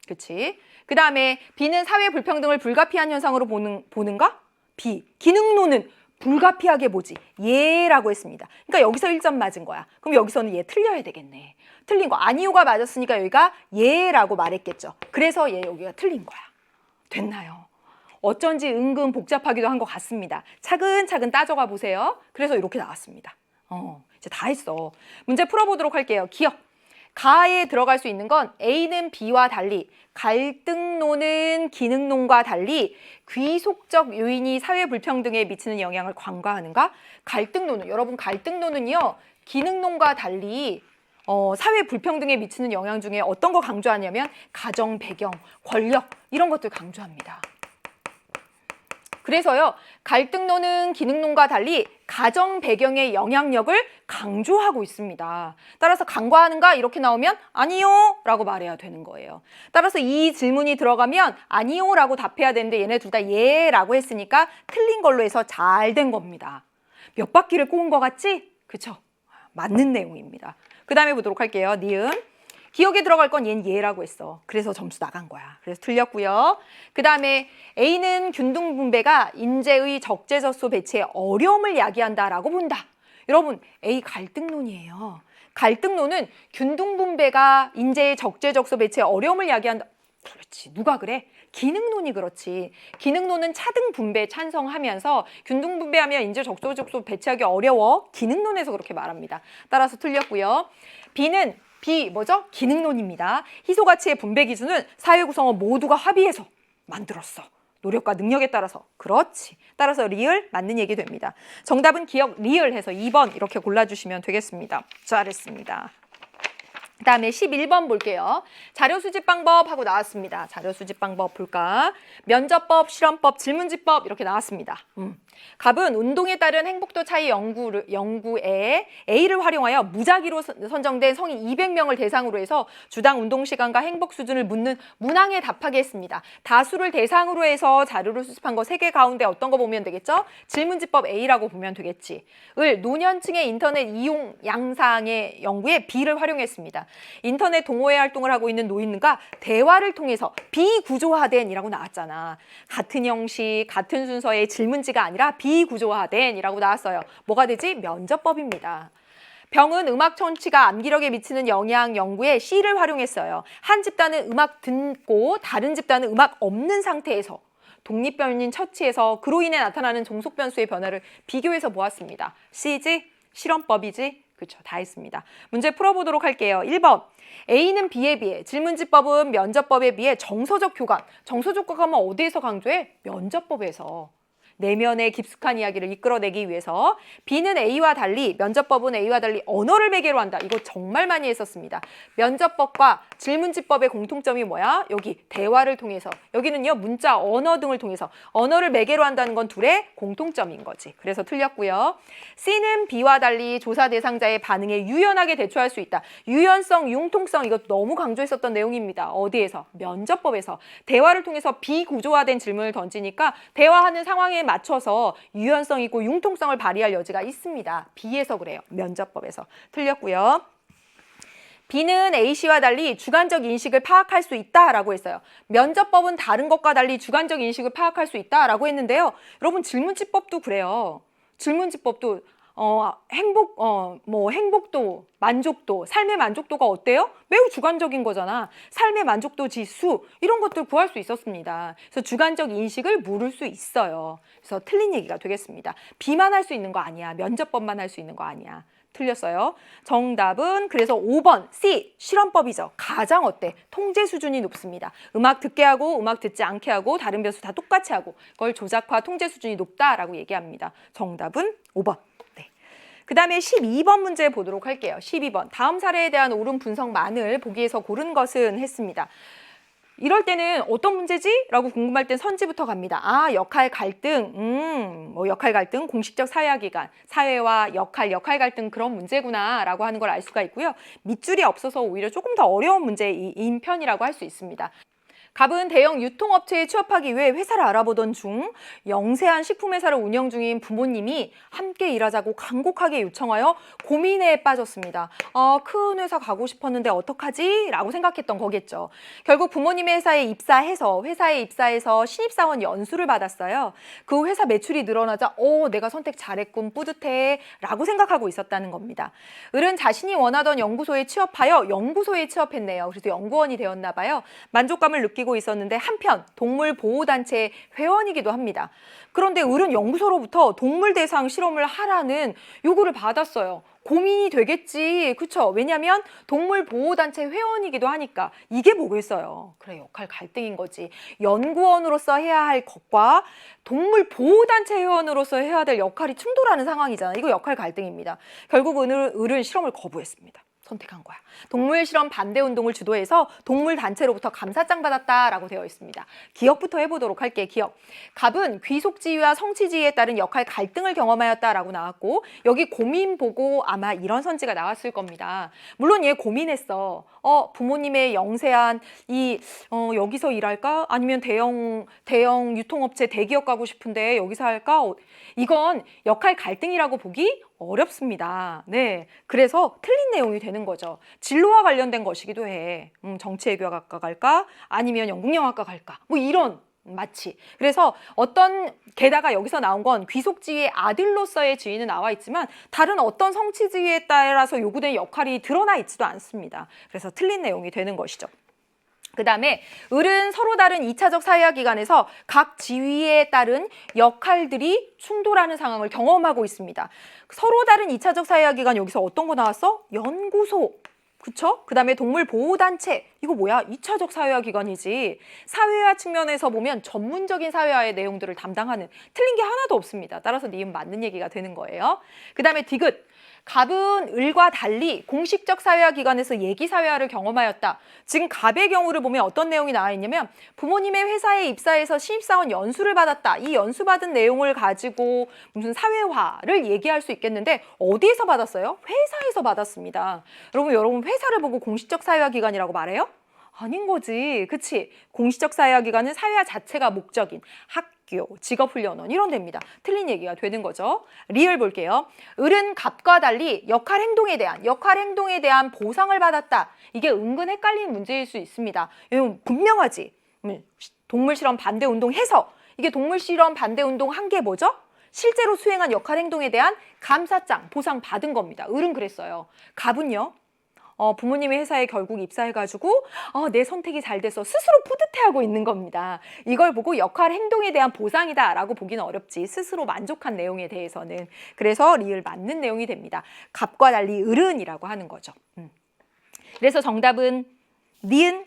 그치? 그 다음에 B는 사회 불평등을 불가피한 현상으로 보는가? B. 기능론은 불가피하게 보지. 얘라고 했습니다. 그러니까 여기서 1점 맞은 거야. 그럼 여기서는 얘 틀려야 되겠네. 틀린 거. 아니요가 맞았으니까 여기가 얘라고 말했겠죠. 그래서 얘 여기가 틀린 거야. 됐나요? 어쩐지 은근 복잡하기도 한 것 같습니다. 차근차근 따져가 보세요. 그래서 이렇게 나왔습니다. 이제 다 했어. 문제 풀어보도록 할게요. 기억. 가에 들어갈 수 있는 건 A는 B와 달리, 갈등론은 기능론과 달리 귀속적 요인이 사회 불평등에 미치는 영향을 간과하는가? 갈등론은, 여러분 갈등론은요, 기능론과 달리 사회 불평등에 미치는 영향 중에 어떤 거 강조하냐면 가정 배경, 권력 이런 것들 강조합니다. 그래서요, 갈등론은 기능론과 달리 가정 배경의 영향력을 강조하고 있습니다. 따라서 간과하는가? 이렇게 나오면 아니요 라고 말해야 되는 거예요. 따라서 이 질문이 들어가면 아니요 라고 답해야 되는데 얘네 둘 다 예 라고 했으니까 틀린 걸로 해서 잘 된 겁니다. 몇 바퀴를 꼬은 것 같지? 그쵸? 맞는 내용입니다. 그 다음에 보도록 할게요. 니은. 기억에 들어갈 건 얘는 얘라고 했어. 그래서 점수 나간 거야. 그래서 틀렸고요. 그 다음에 A는 균등 분배가 인재의 적재적소 배치에 어려움을 야기한다라고 본다. 여러분, A 갈등론이에요. 갈등론은 균등 분배가 인재의 적재적소 배치에 어려움을 야기한다. 그렇지. 누가 그래? 기능론이 그렇지. 기능론은 차등 분배 찬성하면서 균등 분배하면 인재 적재적소 배치하기 어려워. 기능론에서 그렇게 말합니다. 따라서 틀렸고요. B는 뭐죠? 기능론입니다. 희소가치의 분배 기준은 사회 구성원 모두가 합의해서 만들었어. 노력과 능력에 따라서. 그렇지. 따라서 리을 맞는 얘기 됩니다. 정답은 기억 리을 해서 2번 이렇게 골라주시면 되겠습니다. 잘했습니다. 그 다음에 11번 볼게요. 자료 수집 방법 하고 나왔습니다. 자료 수집 방법 볼까? 면접법, 실험법, 질문지법 이렇게 나왔습니다. 갑은 운동에 따른 행복도 차이 연구에 A를 활용하여 무작위로 선정된 성인 200명을 대상으로 해서 주당 운동 시간과 행복 수준을 묻는 문항에 답하게 했습니다. 다수를 대상으로 해서 자료를 수집한 거 3개 가운데 어떤 거 보면 되겠죠? 질문지법 A라고 보면 되겠지. 노년층의 인터넷 이용 양상의 연구에 B를 활용했습니다. 인터넷 동호회 활동을 하고 있는 노인과 대화를 통해서 비구조화된이라고 나왔잖아. 같은 형식, 같은 순서의 질문지가 아니라 비구조화된이라고 나왔어요. 뭐가 되지? 면접법입니다. 병은 음악 청취가 암기력에 미치는 영향 연구에 C를 활용했어요. 한 집단은 음악 듣고 다른 집단은 음악 없는 상태에서 독립변인 처치해서 그로 인해 나타나는 종속 변수의 변화를 비교해서 보았습니다. C지? 실험법이지? 그렇죠. 다 했습니다. 문제 풀어보도록 할게요. 1번. A는 B에 비해, 질문지법은 면접법에 비해 정서적 교감. 정서적 교감은 어디에서 강조해? 면접법에서. 내면의 깊숙한 이야기를 이끌어내기 위해서. B는 A와 달리, 면접법은 A와 달리 언어를 매개로 한다. 이거 정말 많이 했었습니다. 면접법과 질문지법의 공통점이 뭐야? 여기 대화를 통해서. 여기는요, 문자, 언어 등을 통해서 언어를 매개로 한다는 건 둘의 공통점인 거지. 그래서 틀렸고요. C는 B와 달리 조사 대상자의 반응에 유연하게 대처할 수 있다. 유연성, 융통성 이것도 너무 강조했었던 내용입니다. 어디에서? 면접법에서. 대화를 통해서 비구조화된 질문을 던지니까 대화하는 상황에 맞춰서 유연성 있고 융통성을 발휘할 여지가 있습니다. B에서 그래요. 면접법에서. 틀렸고요. B는 A씨와 달리 주관적 인식을 파악할 수 있다라고 했어요. 면접법은 다른 것과 달리 주관적 인식을 파악할 수 있다라고 했는데요. 여러분 질문지법도 그래요. 질문지법도 행복도, 만족도, 삶의 만족도가 어때요? 매우 주관적인 거잖아. 삶의 만족도 지수 이런 것들 구할 수 있었습니다. 그래서 주관적 인식을 물을 수 있어요. 그래서 틀린 얘기가 되겠습니다. B만 할 수 있는 거 아니야. 면접법만 할 수 있는 거 아니야. 틀렸어요. 정답은 그래서 5번 C 실험법이죠. 가장 어때? 통제 수준이 높습니다. 음악 듣게 하고 음악 듣지 않게 하고 다른 변수 다 똑같이 하고 그걸 조작화 통제 수준이 높다라고 얘기합니다. 정답은 5번. 그 다음에 12번 문제 보도록 할게요. 12번. 다음 사례에 대한 옳은 분석만을 보기에서 고른 것은 했습니다. 이럴 때는 어떤 문제지? 라고 궁금할 땐 선지부터 갑니다. 아, 역할 갈등. 뭐 역할 갈등, 공식적 사회화기관, 사회와 역할 갈등 그런 문제구나 라고 하는 걸 알 수가 있고요. 밑줄이 없어서 오히려 조금 더 어려운 문제인 편이라고 할 수 있습니다. 갑은 대형 유통업체에 취업하기 위해 회사를 알아보던 중 영세한 식품회사를 운영 중인 부모님이 함께 일하자고 간곡하게 요청하여 고민에 빠졌습니다. 큰 회사 가고 싶었는데 어떡하지? 라고 생각했던 거겠죠. 결국 부모님의 회사에 입사해서 신입사원 연수를 받았어요. 그 회사 매출이 늘어나자 내가 선택 잘했군, 뿌듯해 라고 생각하고 있었다는 겁니다. 을은 자신이 원하던 연구소에 취업하여 연구소에 취업했네요. 그래서 연구원이 되었나 봐요. 만족감을 느끼고 있었는데 한편 동물보호단체 회원이기도 합니다. 그런데 을은 연구소로부터 동물 대상 실험을 하라는 요구를 받았어요. 고민이 되겠지. 그쵸? 왜냐하면 동물보호단체 회원이기도 하니까. 이게 뭐겠어요? 그래, 역할 갈등인 거지. 연구원으로서 해야 할 것과 동물보호단체 회원으로서 해야 될 역할이 충돌하는 상황이잖아. 이거 역할 갈등입니다. 결국 을은 실험을 거부했습니다. 선택한 거야. 동물 실험 반대 운동을 주도해서 동물 단체로부터 감사장 받았다라고 되어 있습니다. 기억부터 해보도록 할게요. 기억. 갑은 귀속지위와 성취지위에 따른 역할 갈등을 경험하였다라고 나왔고 여기 고민 보고 아마 이런 선지가 나왔을 겁니다. 물론 얘 고민했어. 부모님의 영세한 여기서 일할까? 아니면 대형 유통업체 대기업 가고 싶은데 여기서 할까? 이건 역할 갈등이라고 보기 어렵습니다. 네, 그래서 틀린 내용이 되는 거죠. 진로와 관련된 것이기도 해. 정치외교학과 갈까? 아니면 영국영화과 갈까? 뭐 이런 마치. 그래서 게다가 여기서 나온 건 귀속지위의 아들로서의 지위는 나와 있지만 다른 어떤 성취지위에 따라서 요구된 역할이 드러나 있지도 않습니다. 그래서 틀린 내용이 되는 것이죠. 그 다음에 을은 서로 다른 2차적 사회화기관에서 각 지위에 따른 역할들이 충돌하는 상황을 경험하고 있습니다. 서로 다른 2차적 사회화기관 여기서 어떤 거 나왔어? 연구소. 그쵸? 그 다음에 동물보호단체. 이거 뭐야? 2차적 사회화기관이지. 사회화 측면에서 보면 전문적인 사회화의 내용들을 담당하는 틀린 게 하나도 없습니다. 따라서 니은 맞는 얘기가 되는 거예요. 그 다음에 디귿. 갑은 을과 달리 공식적 사회화 기관에서 예기 사회화를 경험하였다. 지금 갑의 경우를 보면 어떤 내용이 나와 있냐면 부모님의 회사에 입사해서 신입사원 연수를 받았다. 이 연수받은 내용을 가지고 무슨 사회화를 얘기할 수 있겠는데 어디에서 받았어요? 회사에서 받았습니다. 여러분 회사를 보고 공식적 사회화 기관이라고 말해요? 아닌 거지. 그치? 공식적 사회화 기관은 사회화 자체가 목적인 학교, 직업훈련원 이런 데입니다. 틀린 얘기가 되는 거죠. 리을 볼게요. 을은 갑과 달리 역할 행동에 대한 보상을 받았다. 이게 은근 헷갈리는 문제일 수 있습니다. 분명하지. 동물 실험 반대 운동 해서 이게 동물 실험 반대 운동 한 게 뭐죠? 실제로 수행한 역할 행동에 대한 감사장, 보상 받은 겁니다. 을은 그랬어요. 갑은요? 부모님의 회사에 결국 입사해가지고 내 선택이 잘 돼서 스스로 뿌듯해하고 있는 겁니다. 이걸 보고 역할 행동에 대한 보상이다라고 보기는 어렵지. 스스로 만족한 내용에 대해서는. 그래서 리을 맞는 내용이 됩니다. 갑과 달리 을은이라고 하는 거죠. 그래서 정답은 니은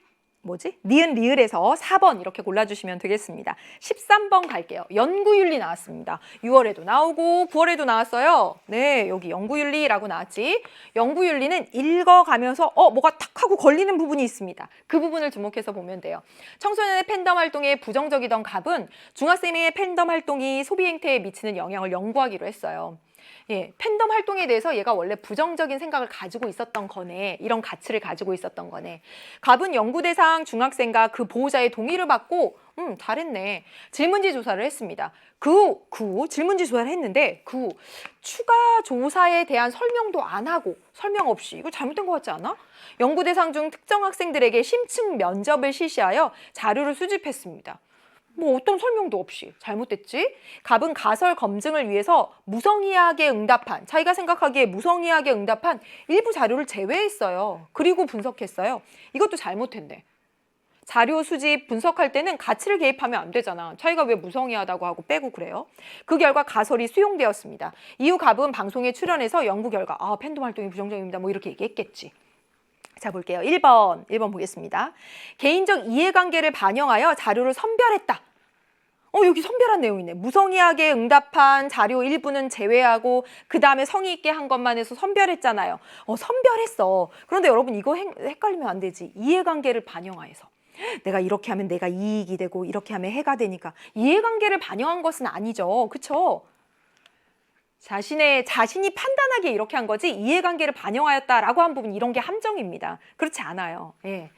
리을에서 4번 이렇게 골라주시면 되겠습니다. 13번 갈게요. 연구윤리 나왔습니다. 6월에도 나오고 9월에도 나왔어요. 네, 여기 연구윤리라고 나왔지. 연구윤리는 읽어가면서 뭐가 탁 하고 걸리는 부분이 있습니다. 그 부분을 주목해서 보면 돼요. 청소년의 팬덤 활동에 부정적이던 갑은 중학생의 팬덤 활동이 소비 행태에 미치는 영향을 연구하기로 했어요. 예, 팬덤 활동에 대해서 얘가 원래 부정적인 생각을 가지고 있었던 거네. 이런 가치를 가지고 있었던 거네. 갑은 연구 대상 중학생과 그 보호자의 동의를 받고 잘했네. 질문지 조사를 했습니다. 그 후 질문지 조사를 했는데 그 후 추가 조사에 대한 설명도 안 하고 설명 없이 이거 잘못된 것 같지 않아? 연구 대상 중 특정 학생들에게 심층 면접을 실시하여 자료를 수집했습니다. 뭐 어떤 설명도 없이 잘못됐지? 갑은 가설 검증을 위해서 무성의하게 응답한, 자기가 생각하기에 무성의하게 응답한 일부 자료를 제외했어요. 그리고 분석했어요. 이것도 잘못했네. 자료 수집, 분석할 때는 가치를 개입하면 안 되잖아. 자기가 왜 무성의하다고 하고 빼고 그래요? 그 결과 가설이 수용되었습니다. 이후 갑은 방송에 출연해서 연구 결과 팬덤 활동이 부정적입니다. 뭐 이렇게 얘기했겠지. 자, 볼게요. 1번 보겠습니다. 개인적 이해관계를 반영하여 자료를 선별했다. 여기 선별한 내용이 있네. 무성의하게 응답한 자료 일부는 제외하고 그 다음에 성의 있게 한 것만 해서 선별했잖아요. 선별했어. 그런데 여러분 이거 헷갈리면 안 되지. 이해관계를 반영하여서. 내가 이렇게 하면 내가 이익이 되고 이렇게 하면 해가 되니까 이해관계를 반영한 것은 아니죠. 그쵸? 자신이 판단하기에 이렇게 한 거지 이해관계를 반영하였다라고 한 부분 이런 게 함정입니다. 그렇지 않아요. 예.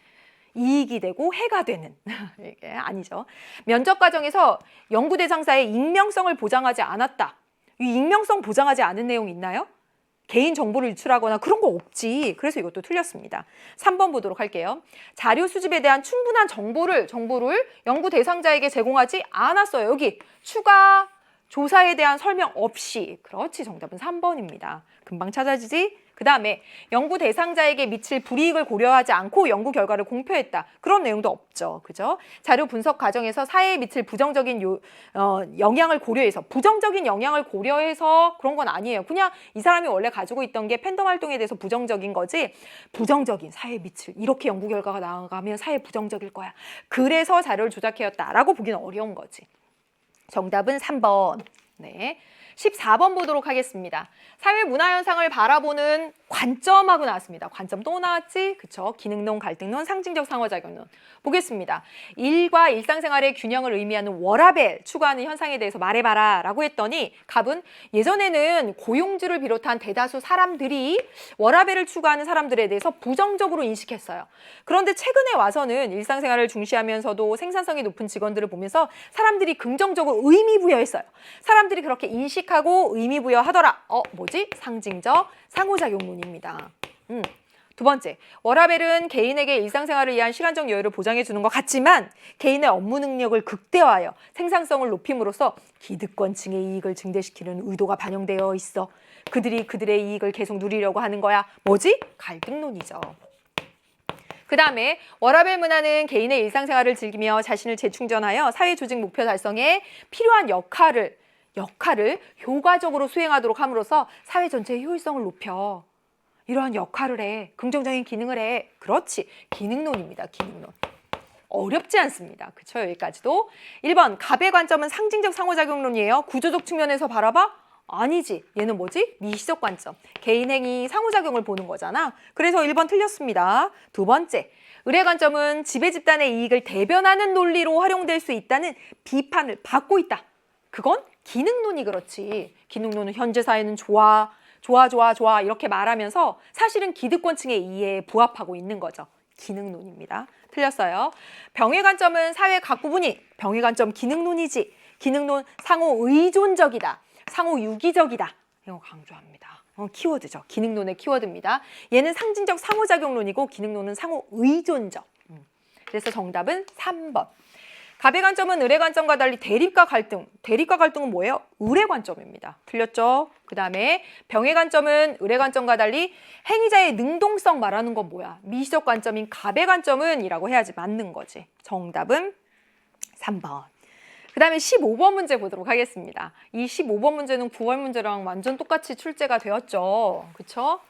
이익이 되고 해가 되는 이게 아니죠. 면접 과정에서 연구 대상자의 익명성을 보장하지 않았다. 이 익명성 보장하지 않은 내용 있나요? 개인 정보를 유출하거나 그런 거 없지. 그래서 이것도 틀렸습니다. 3번 보도록 할게요. 자료 수집에 대한 충분한 정보를 연구 대상자에게 제공하지 않았어요. 여기 추가 조사에 대한 설명 없이. 그렇지. 정답은 3번입니다. 금방 찾아지지? 그 다음에 연구 대상자에게 미칠 불이익을 고려하지 않고 연구 결과를 공표했다. 그런 내용도 없죠. 그죠? 자료 분석 과정에서 사회에 미칠 부정적인 영향을 고려해서 그런 건 아니에요. 그냥 이 사람이 원래 가지고 있던 게 팬덤 활동에 대해서 부정적인 거지 부정적인 사회에 미칠 이렇게 연구 결과가 나가면 사회에 부정적일 거야. 그래서 자료를 조작해왔다라고 보기는 어려운 거지. 정답은 3번. 네. 14번 보도록 하겠습니다. 사회 문화 현상을 바라보는 관점하고 나왔습니다. 관점 또 나왔지? 그쵸? 기능론, 갈등론, 상징적 상호작용론. 보겠습니다. 일과 일상생활의 균형을 의미하는 워라밸 추구하는 현상에 대해서 말해봐라 라고 했더니 갑은 예전에는 고용주를 비롯한 대다수 사람들이 워라밸을 추구하는 사람들에 대해서 부정적으로 인식했어요. 그런데 최근에 와서는 일상생활을 중시하면서도 생산성이 높은 직원들을 보면서 사람들이 긍정적으로 의미부여했어요. 사람들이 그렇게 인식하고 의미부여하더라. 뭐지? 상징적 상호작용론입니다. 두 번째, 워라밸은 개인에게 일상생활을 위한 시간적 여유를 보장해 주는 것 같지만 개인의 업무 능력을 극대화하여 생산성을 높임으로써 기득권층의 이익을 증대시키는 의도가 반영되어 있어. 그들이 그들의 이익을 계속 누리려고 하는 거야. 뭐지? 갈등론이죠. 그 다음에 워라밸 문화는 개인의 일상생활을 즐기며 자신을 재충전하여 사회조직 목표 달성에 필요한 역할을 효과적으로 수행하도록 함으로써 사회 전체의 효율성을 높여. 이러한 역할을 해. 긍정적인 기능을 해. 그렇지. 기능론입니다. 기능론. 어렵지 않습니다. 그쵸? 여기까지도. 1번 갑의 관점은 상징적 상호작용론이에요. 구조적 측면에서 바라봐? 아니지. 얘는 뭐지? 미시적 관점. 개인 행위 상호작용을 보는 거잖아. 그래서 1번 틀렸습니다. 두 번째. 을의 관점은 지배 집단의 이익을 대변하는 논리로 활용될 수 있다는 비판을 받고 있다. 그건 기능론이 그렇지. 기능론은 현재 사회는 좋아 이렇게 말하면서 사실은 기득권층의 이해에 부합하고 있는 거죠. 기능론입니다. 틀렸어요. 병의 관점은 사회 각 부분이 병의 관점 기능론이지. 기능론 상호 의존적이다. 상호 유기적이다. 이거 강조합니다. 키워드죠. 기능론의 키워드입니다. 얘는 상징적 상호작용론이고 기능론은 상호 의존적. 그래서 정답은 3번. 갑의 관점은 을의 관점과 달리 대립과 갈등. 대립과 갈등은 뭐예요? 을의 관점입니다. 틀렸죠? 그 다음에 병의 관점은 을의 관점과 달리 행위자의 능동성 말하는 건 뭐야? 미시적 관점인 갑의 관점은 이라고 해야지 맞는 거지. 정답은 3번. 그 다음에 15번 문제 보도록 하겠습니다. 이 15번 문제는 9월 문제랑 완전 똑같이 출제가 되었죠. 그쵸?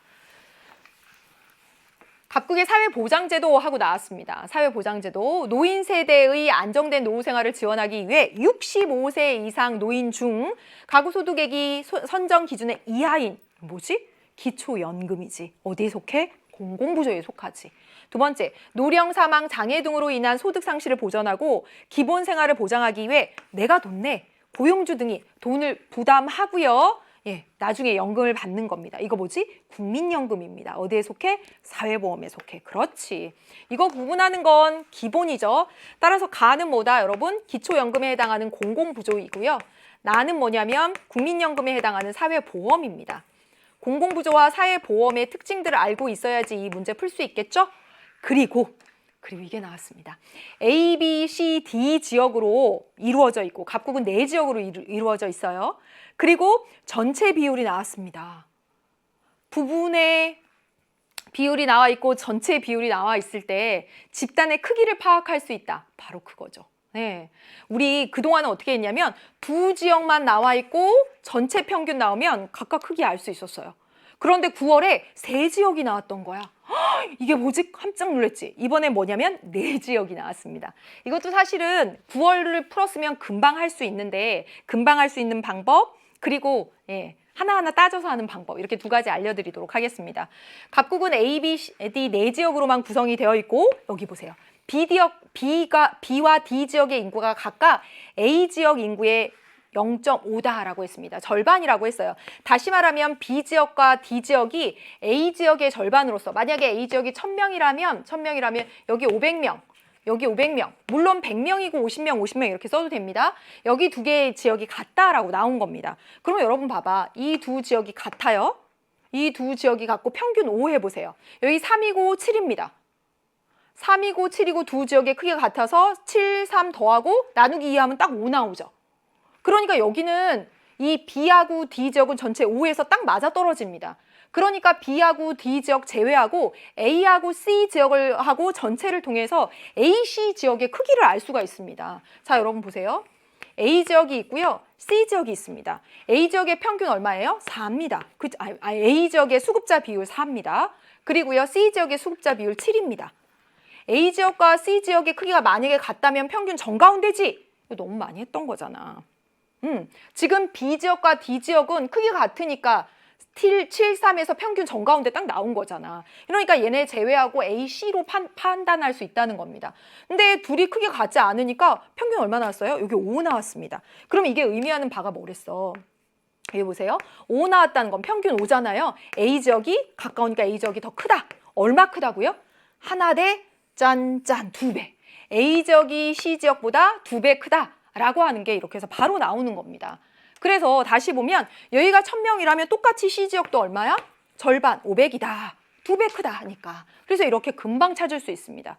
각국의 사회보장제도 하고 나왔습니다. 사회보장제도. 노인 세대의 안정된 노후 생활을 지원하기 위해 65세 이상 노인 중 가구 소득액이 선정 기준의 이하인 뭐지? 기초연금이지. 어디에 속해? 공공부조에 속하지. 두 번째, 노령, 사망, 장애 등으로 인한 소득 상실을 보전하고 기본 생활을 보장하기 위해 내가 돈 내, 고용주 등이 돈을 부담하고요. 나중에 연금을 받는 겁니다. 이거 뭐지? 국민연금입니다. 어디에 속해? 사회보험에 속해. 그렇지. 이거 구분하는 건 기본이죠. 따라서 가는 뭐다, 여러분? 기초연금에 해당하는 공공부조이고요. 나는 뭐냐면 국민연금에 해당하는 사회보험입니다. 공공부조와 사회보험의 특징들을 알고 있어야지 이 문제 풀 수 있겠죠? 그리고 이게 나왔습니다. A, B, C, D 지역으로 이루어져 있고 각국은 4지역으로 이루어져 있어요. 그리고 전체 비율이 나왔습니다. 부분의 비율이 나와 있고 전체 비율이 나와 있을 때 집단의 크기를 파악할 수 있다. 바로 그거죠. 네. 우리 그동안은 어떻게 했냐면 두 지역만 나와 있고 전체 평균 나오면 각각 크기 알 수 있었어요. 그런데 9월에 3지역이 나왔던 거야. 이게 뭐지? 깜짝 놀랐지? 이번엔 뭐냐면 4지역이 나왔습니다. 이것도 사실은 9월을 풀었으면 금방 할 수 있는데 금방 할 수 있는 방법 그리고 하나하나 따져서 하는 방법 이렇게 2가지 알려드리도록 하겠습니다. 각국은 A, B, C, D 4지역으로만 구성이 되어 있고 여기 보세요. B와 D 지역의 인구가 각각 A 지역 인구의 0.5다라고 했습니다. 절반이라고 했어요. 다시 말하면 B 지역과 D 지역이 A 지역의 절반으로서, 만약에 A 지역이 1000명이라면 여기 500명, 여기 500명, 물론 100명이고 50명 이렇게 써도 됩니다. 여기 두 개의 지역이 같다라고 나온 겁니다. 그러면 여러분 봐봐. 이 두 지역이 같아요. 이 두 지역이 같고 평균 5 해보세요. 여기 3이고 7입니다. 3이고 7이고 두 지역의 크기가 같아서 7, 3 더하고 나누기 2 하면 딱 5 나오죠. 그러니까 여기는 이 B하고 D 지역은 전체 5에서 딱 맞아떨어집니다. 그러니까 B하고 D 지역 제외하고 A하고 C 지역을 하고 전체를 통해서 AC 지역의 크기를 알 수가 있습니다. 자, 여러분 보세요. A 지역이 있고요. C 지역이 있습니다. A 지역의 평균 얼마예요? 4입니다. A 지역의 수급자 비율 4입니다. 그리고요, C 지역의 수급자 비율 7입니다. A 지역과 C 지역의 크기가 만약에 같다면 평균 정가운데지? 이거 너무 많이 했던 거잖아. 지금 B 지역과 D 지역은 크기가 같으니까 7, 3에서 평균 정가운데 딱 나온 거잖아. 그러니까 얘네 제외하고 A, C로 판단할 수 있다는 겁니다. 근데 둘이 크기가 같지 않으니까 평균 얼마 나왔어요? 여기 5 나왔습니다. 그럼 이게 의미하는 바가 뭐랬어? 여기 보세요. 5 나왔다는 건 평균 5잖아요. A 지역이 가까우니까 A 지역이 더 크다. 얼마 크다고요? 하나 대 짠짠 2배. A 지역이 C 지역보다 2배 크다라고 하는 게 이렇게 해서 바로 나오는 겁니다. 그래서 다시 보면 여기가 1000명이라면 똑같이 C 지역도 얼마야? 절반 500이다. 2배 크다 하니까. 그래서 이렇게 금방 찾을 수 있습니다.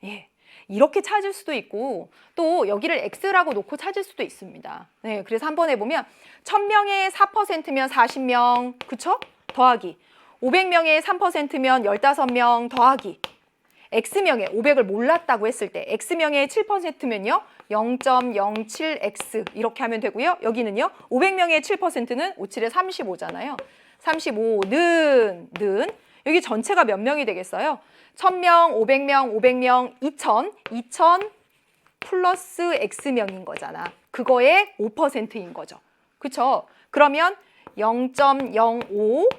예. 이렇게 찾을 수도 있고 또 여기를 X라고 놓고 찾을 수도 있습니다. 네, 그래서 한번 해보면 1000명의 4%면 40명, 그쵸? 더하기 500명의 3%면 15명 더하기 X명의 500을 몰랐다고 했을 때 X명의 7%면요 0.07X 이렇게 하면 되고요. 여기는요 500명의 7%는 57에 35잖아요. 35는 여기 전체가 몇 명이 되겠어요? 1000명, 500명, 2000 플러스 X명인 거잖아. 그거의 5%인 거죠. 그쵸? 그러면 0.05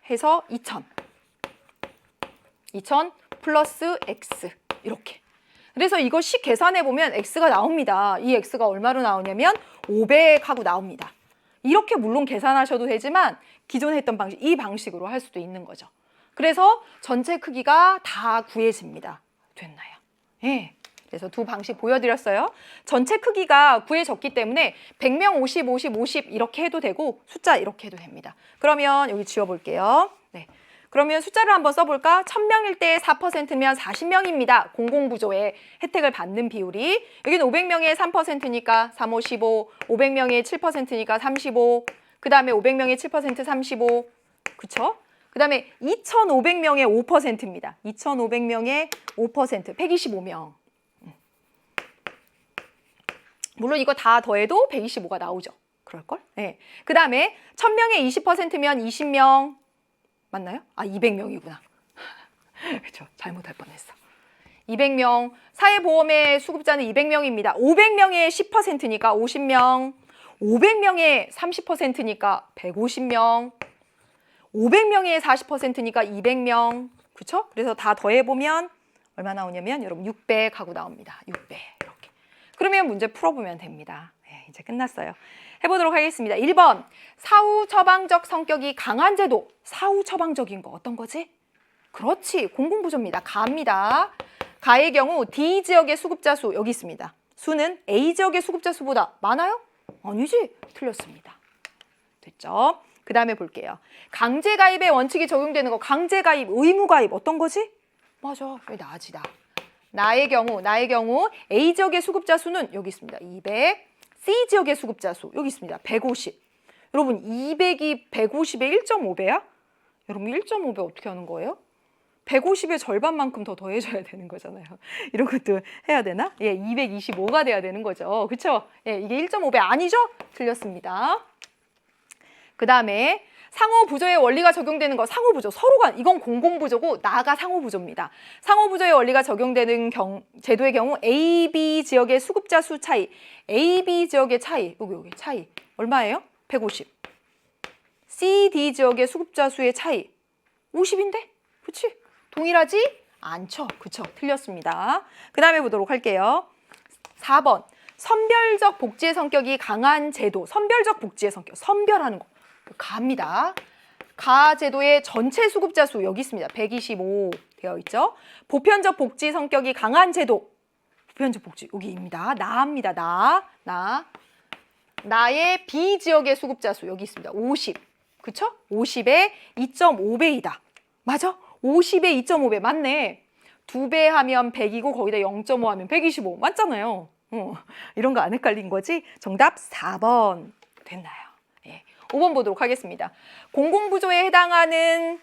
해서 2000 플러스 X 이렇게. 그래서 이것이 계산해보면 X가 나옵니다. 이 X가 얼마로 나오냐면 500하고 나옵니다. 이렇게 물론 계산하셔도 되지만 기존에 했던 방식, 이 방식으로 할 수도 있는 거죠. 그래서 전체 크기가 다 구해집니다. 됐나요? 예. 그래서 두 방식 보여드렸어요. 전체 크기가 구해졌기 때문에 100명 50 이렇게 해도 되고 숫자 이렇게 해도 됩니다. 그러면 여기 지워볼게요. 네. 그러면 숫자를 한번 써볼까? 1000명일 때 4%면 40명입니다. 공공부조의 혜택을 받는 비율이. 여기는 500명의 3%니까 3, 5, 15, 500명의 7%니까 35, 그 다음에 500명의 7% 35, 그쵸? 그 다음에 2500명의 5%입니다. 2500명의 5%, 125명. 물론 이거 다 더해도 125가 나오죠. 그럴걸? 네. 그 다음에 1000명의 20%면 20명. 맞나요? 아, 200명이구나. 그렇죠. 잘못할 뻔했어. 200명. 사회보험의 수급자는 200명입니다. 500명의 10%니까 50명. 500명의 30%니까 150명. 500명의 40%니까 200명. 그렇죠? 그래서 다 더해보면 얼마 나오냐면 여러분 600 하고 나옵니다. 600 이렇게. 그러면 문제 풀어보면 됩니다. 네, 이제 끝났어요. 해보도록 하겠습니다. 1번, 사후 처방적 성격이 강한 제도. 사후 처방적인 거 어떤 거지? 그렇지, 공공부조입니다. 가입니다. 가의 경우 D 지역의 수급자 수 여기 있습니다. 수는 A 지역의 수급자 수보다 많아요? 아니지, 틀렸습니다. 됐죠? 그 다음에 볼게요. 강제가입의 원칙이 적용되는 거. 강제가입, 의무가입 어떤 거지? 맞아, 왜 나지 나. 나의 경우 A 지역의 수급자 수는 여기 있습니다. 200. C 지역의 수급자 수 여기 있습니다. 150. 여러분 200이 150의 1.5배야? 여러분 1.5배 어떻게 하는 거예요? 150의 절반만큼 더 더해줘야 되는 거잖아요. 이런 것도 해야 되나? 예, 225가 돼야 되는 거죠. 그렇죠? 예, 이게 1.5배 아니죠? 틀렸습니다. 그 다음에 상호부조의 원리가 적용되는 거. 상호부조, 서로가, 이건 공공부조고 나가 상호부조입니다. 상호부조의 원리가 적용되는 제도의 경우 A, B 지역의 수급자 수 차이, A, B 지역의 차이, 여기 차이 얼마예요? 150. C, D 지역의 수급자 수의 차이 50인데? 그치? 동일하지 않죠. 그쵸? 틀렸습니다. 그 다음에 보도록 할게요. 4번. 선별적 복지의 성격이 강한 제도. 선별적 복지의 성격. 선별하는 거. 가입니다. 가 제도의 전체 수급자 수 여기 있습니다. 125 되어 있죠. 보편적 복지 성격이 강한 제도. 보편적 복지 여기입니다. 나입니다. 나의 비지역의 수급자 수 여기 있습니다. 50. 그쵸? 50의 2.5배이다. 맞아? 50의 2.5배. 맞네. 2배 하면 100이고 거기다 0.5 하면 125. 맞잖아요. 이런 거 안 헷갈린 거지? 정답 4번 됐나요? 예. 5번 보도록 하겠습니다. 공공부조에 해당하는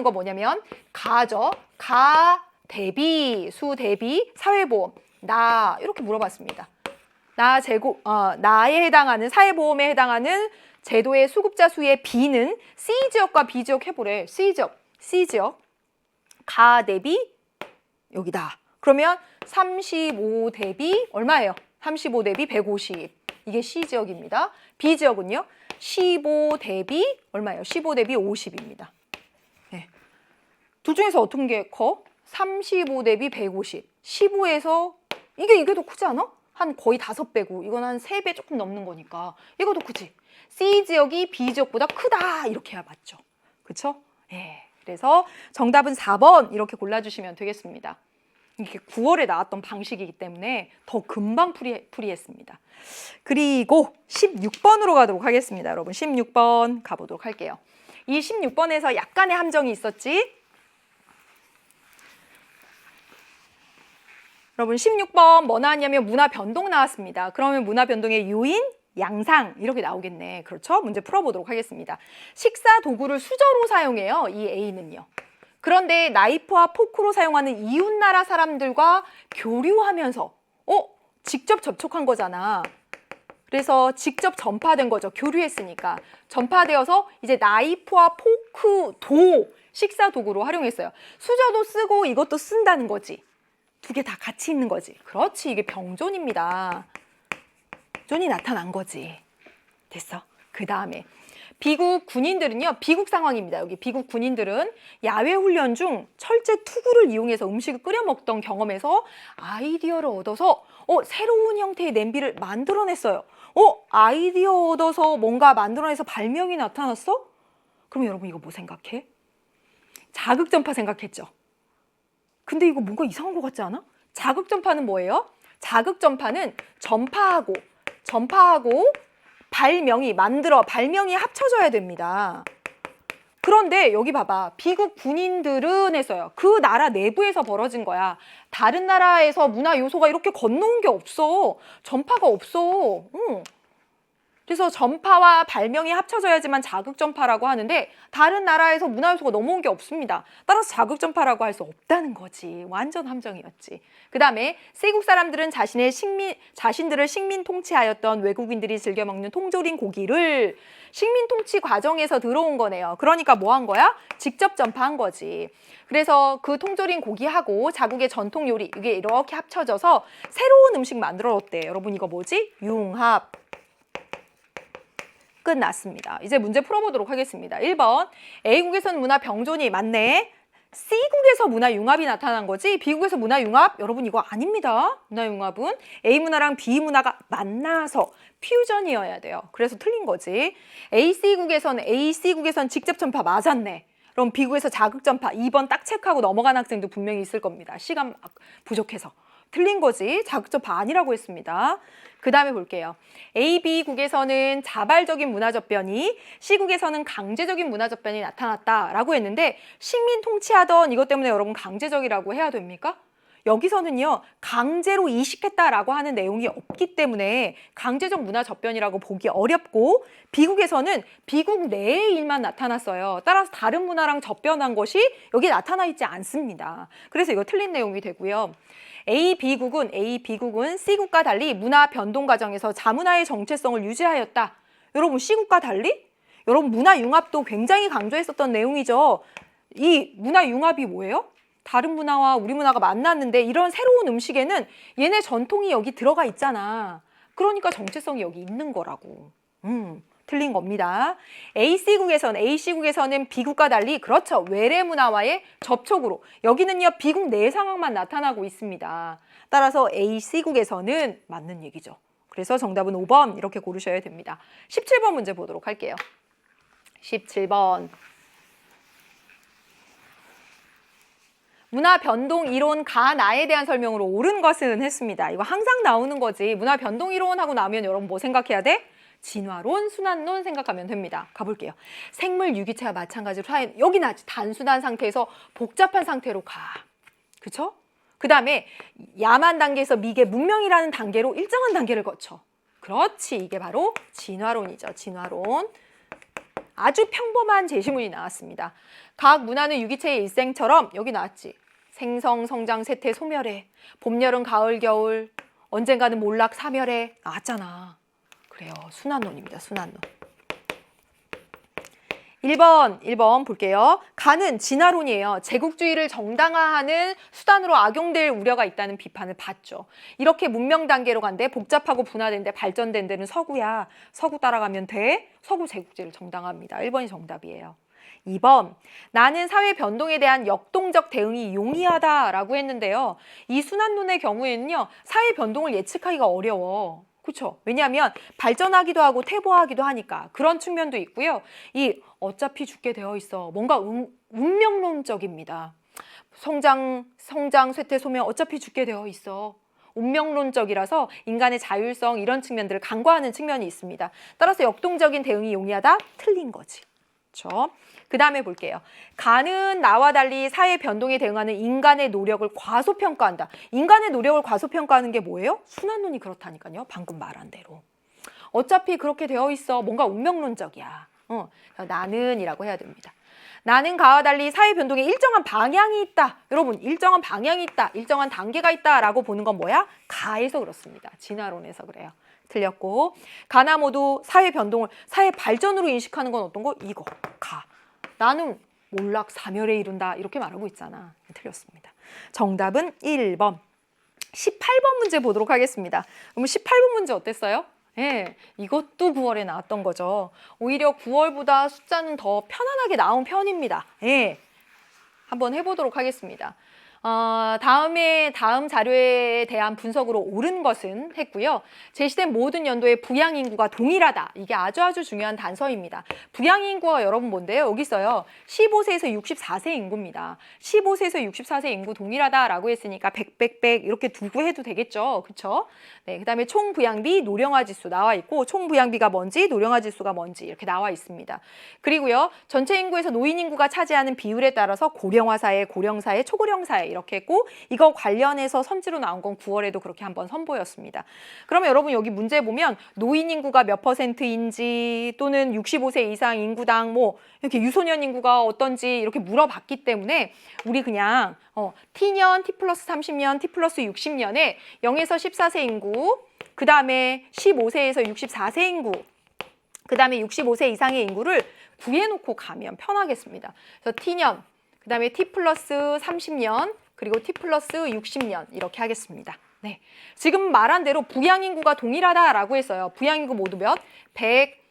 거 뭐냐면 가죠. 가 대비, 수 대비, 사회보험. 나 이렇게 물어봤습니다. 나에 해당하는 사회보험에 해당하는 제도의 수급자 수의 B는 C지역과 B지역 해보래. C지역. 가 대비 여기다. 그러면 35 대비 얼마예요? 35 대비 150. 이게 C지역입니다. B지역은요? 15 대비 얼마예요? 15 대비 50입니다. 네. 둘 중에서 어떤 게 커? 35 대비 150. 15에서 이게 더 크지 않아? 한 거의 5배고 이건 한 3배 조금 넘는 거니까 이거 더 크지? C지역이 B지역보다 크다 이렇게 해야 맞죠? 그쵸? 예. 그래서 정답은 4번 이렇게 골라주시면 되겠습니다. 이게 9월에 나왔던 방식이기 때문에 더 금방 풀이했습니다. 그리고 16번으로 가도록 하겠습니다. 여러분 16번 가보도록 할게요. 이 16번에서 약간의 함정이 있었지? 여러분 16번 뭐 나왔냐면 문화 변동 나왔습니다. 그러면 문화 변동의 요인, 양상 이렇게 나오겠네. 그렇죠? 문제 풀어보도록 하겠습니다. 식사 도구를 수저로 사용해요. 이 A는요. 그런데 나이프와 포크로 사용하는 이웃나라 사람들과 교류하면서 직접 접촉한 거잖아. 그래서 직접 전파된 거죠. 교류했으니까. 전파되어서 이제 나이프와 포크도 식사 도구로 활용했어요. 수저도 쓰고 이것도 쓴다는 거지. 두 개 다 같이 있는 거지. 그렇지. 이게 병존입니다. 병존이 나타난 거지. 됐어. 그 다음에 비국 군인들은요. 비국 상황입니다. 여기 비국 군인들은 야외 훈련 중 철제 투구를 이용해서 음식을 끓여 먹던 경험에서 아이디어를 얻어서 새로운 형태의 냄비를 만들어냈어요. 아이디어 얻어서 뭔가 만들어내서 발명이 나타났어? 그럼 여러분 이거 뭐 생각해? 자극전파 생각했죠? 근데 이거 뭔가 이상한 것 같지 않아? 자극전파는 뭐예요? 자극전파는 전파하고 발명이 합쳐져야 됩니다. 그런데 여기 봐봐. 비국 군인들은 했어요. 그 나라 내부에서 벌어진 거야. 다른 나라에서 문화 요소가 이렇게 건너온 게 없어. 전파가 없어. 그래서 전파와 발명이 합쳐져야지만 자극전파라고 하는데 다른 나라에서 문화 요소가 넘어온 게 없습니다. 따라서 자극전파라고 할 수 없다는 거지. 완전 함정이었지. 그 다음에 세국 사람들은 자신들을 식민 통치하였던 외국인들이 즐겨 먹는 통조림 고기를 식민 통치 과정에서 들어온 거네요. 그러니까 뭐 한 거야? 직접 전파한 거지. 그래서 그 통조림 고기하고 자국의 전통 요리 이게 이렇게 합쳐져서 새로운 음식 만들어냈대. 여러분 이거 뭐지? 융합. 끝났습니다. 이제 문제 풀어보도록 하겠습니다. 1번 A국에서는 문화 병존이 맞네. C국에서 문화 융합이 나타난 거지 B국에서 문화 융합? 여러분 이거 아닙니다. 문화 융합은 A 문화랑 B 문화가 만나서 퓨전이어야 돼요. 그래서 틀린 거지. AC국에선 직접 전파 맞았네. 그럼 B국에서 자극 전파 2번 딱 체크하고 넘어간 학생도 분명히 있을 겁니다. 시간 부족해서. 틀린 거지. 자극 전파 아니라고 했습니다. 그 다음에 볼게요. A, B국에서는 자발적인 문화접변이 C국에서는 강제적인 문화접변이 나타났다라고 했는데 식민 통치하던 이것 때문에 여러분 강제적이라고 해야 됩니까? 여기서는요. 강제로 이식했다라고 하는 내용이 없기 때문에 강제적 문화접변이라고 보기 어렵고 B국에서는 비국 내의 일만 나타났어요. 따라서 다른 문화랑 접변한 것이 여기 나타나 있지 않습니다. 그래서 이거 틀린 내용이 되고요. A, B국은 C국과 달리 문화 변동 과정에서 자문화의 정체성을 유지하였다. 여러분 C국과 달리? 여러분 문화 융합도 굉장히 강조했었던 내용이죠. 이 문화 융합이 뭐예요? 다른 문화와 우리 문화가 만났는데 이런 새로운 음식에는 얘네 전통이 여기 들어가 있잖아. 그러니까 정체성이 여기 있는 거라고. 틀린 겁니다. A씨국에서는 B국과 달리 그렇죠. 외래 문화와의 접촉으로 여기는요 B국 내 상황만 나타나고 있습니다. 따라서 A씨국에서는 맞는 얘기죠. 그래서 정답은 5번 이렇게 고르셔야 됩니다. 17번 문제 보도록 할게요. 17번. 문화 변동 이론 가나에 대한 설명으로 옳은 것은 했습니다. 이거 항상 나오는 거지. 문화 변동 이론 하고 나면 여러분 뭐 생각해야 돼? 진화론, 순환론 생각하면 됩니다. 가볼게요. 생물 유기체와 마찬가지로 여기는 아직 단순한 상태에서 복잡한 상태로 가. 그쵸? 그 다음에 야만 단계에서 미개 문명이라는 단계로 일정한 단계를 거쳐. 그렇지. 이게 바로 진화론이죠. 진화론. 아주 평범한 제시문이 나왔습니다. 각 문화는 유기체의 일생처럼 여기 나왔지. 생성, 성장, 쇠퇴, 소멸해. 봄, 여름, 가을, 겨울. 언젠가는 몰락, 사멸해. 나왔잖아. 그래요. 순환론입니다. 순환론. 1번 볼게요. 가는 진화론이에요. 제국주의를 정당화하는 수단으로 악용될 우려가 있다는 비판을 받죠. 이렇게 문명 단계로 간데 복잡하고 분화된데 발전된 데는 서구야. 서구 따라가면 돼. 서구 제국주의를 정당화합니다. 1번이 정답이에요. 2번, 나는 사회 변동에 대한 역동적 대응이 용이하다라고 했는데요. 이 순환론의 경우에는요. 사회 변동을 예측하기가 어려워. 그렇죠? 왜냐하면 발전하기도 하고 퇴보하기도 하니까 그런 측면도 있고요. 이 어차피 죽게 되어 있어. 뭔가 운명론적입니다. 성장, 쇠퇴, 소멸 어차피 죽게 되어 있어. 운명론적이라서 인간의 자율성 이런 측면들을 간과하는 측면이 있습니다. 따라서 역동적인 대응이 용이하다? 틀린 거지. 그렇죠? 그 다음에 볼게요. 가는 나와 달리 사회 변동에 대응하는 인간의 노력을 과소평가한다. 인간의 노력을 과소평가하는 게 뭐예요? 순환론이 그렇다니까요. 방금 말한 대로. 어차피 그렇게 되어 있어. 뭔가 운명론적이야. 나는이라고 해야 됩니다. 나는 가와 달리 사회 변동에 일정한 방향이 있다. 여러분, 일정한 방향이 있다. 일정한 단계가 있다라고 보는 건 뭐야? 가에서 그렇습니다. 진화론에서 그래요. 틀렸고, 가나 모두 사회 변동을 사회 발전으로 인식하는 건 어떤 거? 이거, 가. 나는 몰락 사멸에 이른다. 이렇게 말하고 있잖아. 틀렸습니다. 정답은 1번. 18번 문제 보도록 하겠습니다. 그럼 18번 문제 어땠어요? 예, 이것도 9월에 나왔던 거죠. 오히려 9월보다 숫자는 더 편안하게 나온 편입니다. 예, 한번 해보도록 하겠습니다. 다음 자료에 대한 분석으로 옳은 것은 했고요. 제시된 모든 연도의 부양 인구가 동일하다. 이게 아주 중요한 단서입니다. 부양 인구가 여러분 뭔데요? 여기 있어요. 15세에서 64세 인구입니다. 15세에서 64세 인구 동일하다라고 했으니까 100 이렇게 두고 해도 되겠죠. 그렇죠? 네, 그다음에 총 부양비, 노령화 지수 나와 있고 총 부양비가 뭔지, 노령화 지수가 뭔지 이렇게 나와 있습니다. 그리고요. 전체 인구에서 노인 인구가 차지하는 비율에 따라서 고령화 사회, 고령 사회, 초고령 사회 이렇게 했고 이거 관련해서 선지로 나온 건 9월에도 그렇게 한번 선보였습니다. 그러면 여러분 여기 문제 보면 노인 인구가 몇 %인지 또는 65세 이상 인구당 뭐 이렇게 유소년 인구가 어떤지 이렇게 물어봤기 때문에 우리 그냥 T년, T 플러스 30년, T 플러스 60년에 0에서 14세 인구, 그 다음에 15세에서 64세 인구, 그 다음에 65세 이상의 인구를 구해놓고 가면 편하겠습니다. 그래서 T년, 그 다음에 T 플러스 30년, 그리고 T 플러스 60년 이렇게 하겠습니다. 네, 지금 말한 대로 부양인구가 동일하다라고 했어요. 부양인구 모두 몇? 100.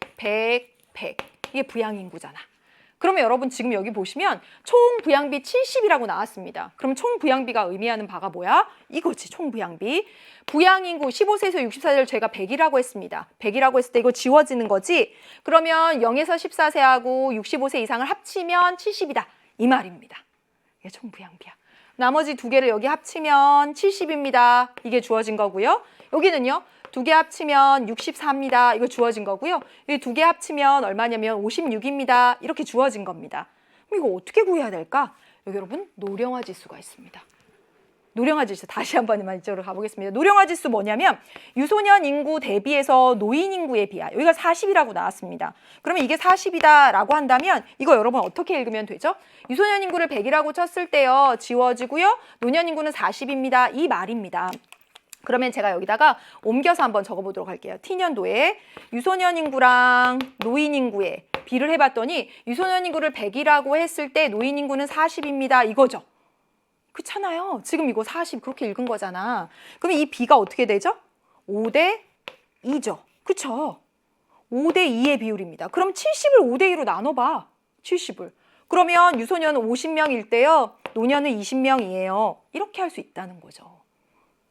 이게 부양인구잖아. 그러면 여러분 지금 여기 보시면 총 부양비 70이라고 나왔습니다. 그럼 총 부양비가 의미하는 바가 뭐야? 이거지, 총 부양비. 부양인구 15세에서 64세를 제가 100이라고 했습니다. 100이라고 했을 때 이거 지워지는 거지? 그러면 0에서 14세하고 65세 이상을 합치면 70이다. 이 말입니다. 이게 총 부양비야. 나머지 두 개를 여기 합치면 70입니다. 이게 주어진 거고요. 여기는요. 두 개 합치면 64입니다. 이거 주어진 거고요. 이 두 개 합치면 얼마냐면 56입니다. 이렇게 주어진 겁니다. 그럼 이거 어떻게 구해야 될까? 여기 여러분 노령화 지수가 있습니다. 노령화 지수 다시 한번 이쪽으로 가보겠습니다. 노령화 지수 뭐냐면 유소년 인구 대비해서 노인 인구의 비하. 여기가 40이라고 나왔습니다. 그러면 이게 40이다라고 한다면 이거 여러분 어떻게 읽으면 되죠? 유소년 인구를 100이라고 쳤을 때요. 지워지고요. 노년 인구는 40입니다. 이 말입니다. 그러면 제가 여기다가 옮겨서 한번 적어보도록 할게요. T년도에 유소년 인구랑 노인 인구의 비를 해봤더니 유소년 인구를 100이라고 했을 때 노인 인구는 40입니다. 이거죠. 그렇잖아요. 지금 이거 40 그렇게 읽은 거잖아. 그러면 이 비가 어떻게 되죠? 5대 2죠. 그쵸? 5대 2의 비율입니다. 그럼 70을 5대 2로 나눠봐. 70을. 그러면 유소년은 50명일 때요. 노년은 20명이에요. 이렇게 할 수 있다는 거죠.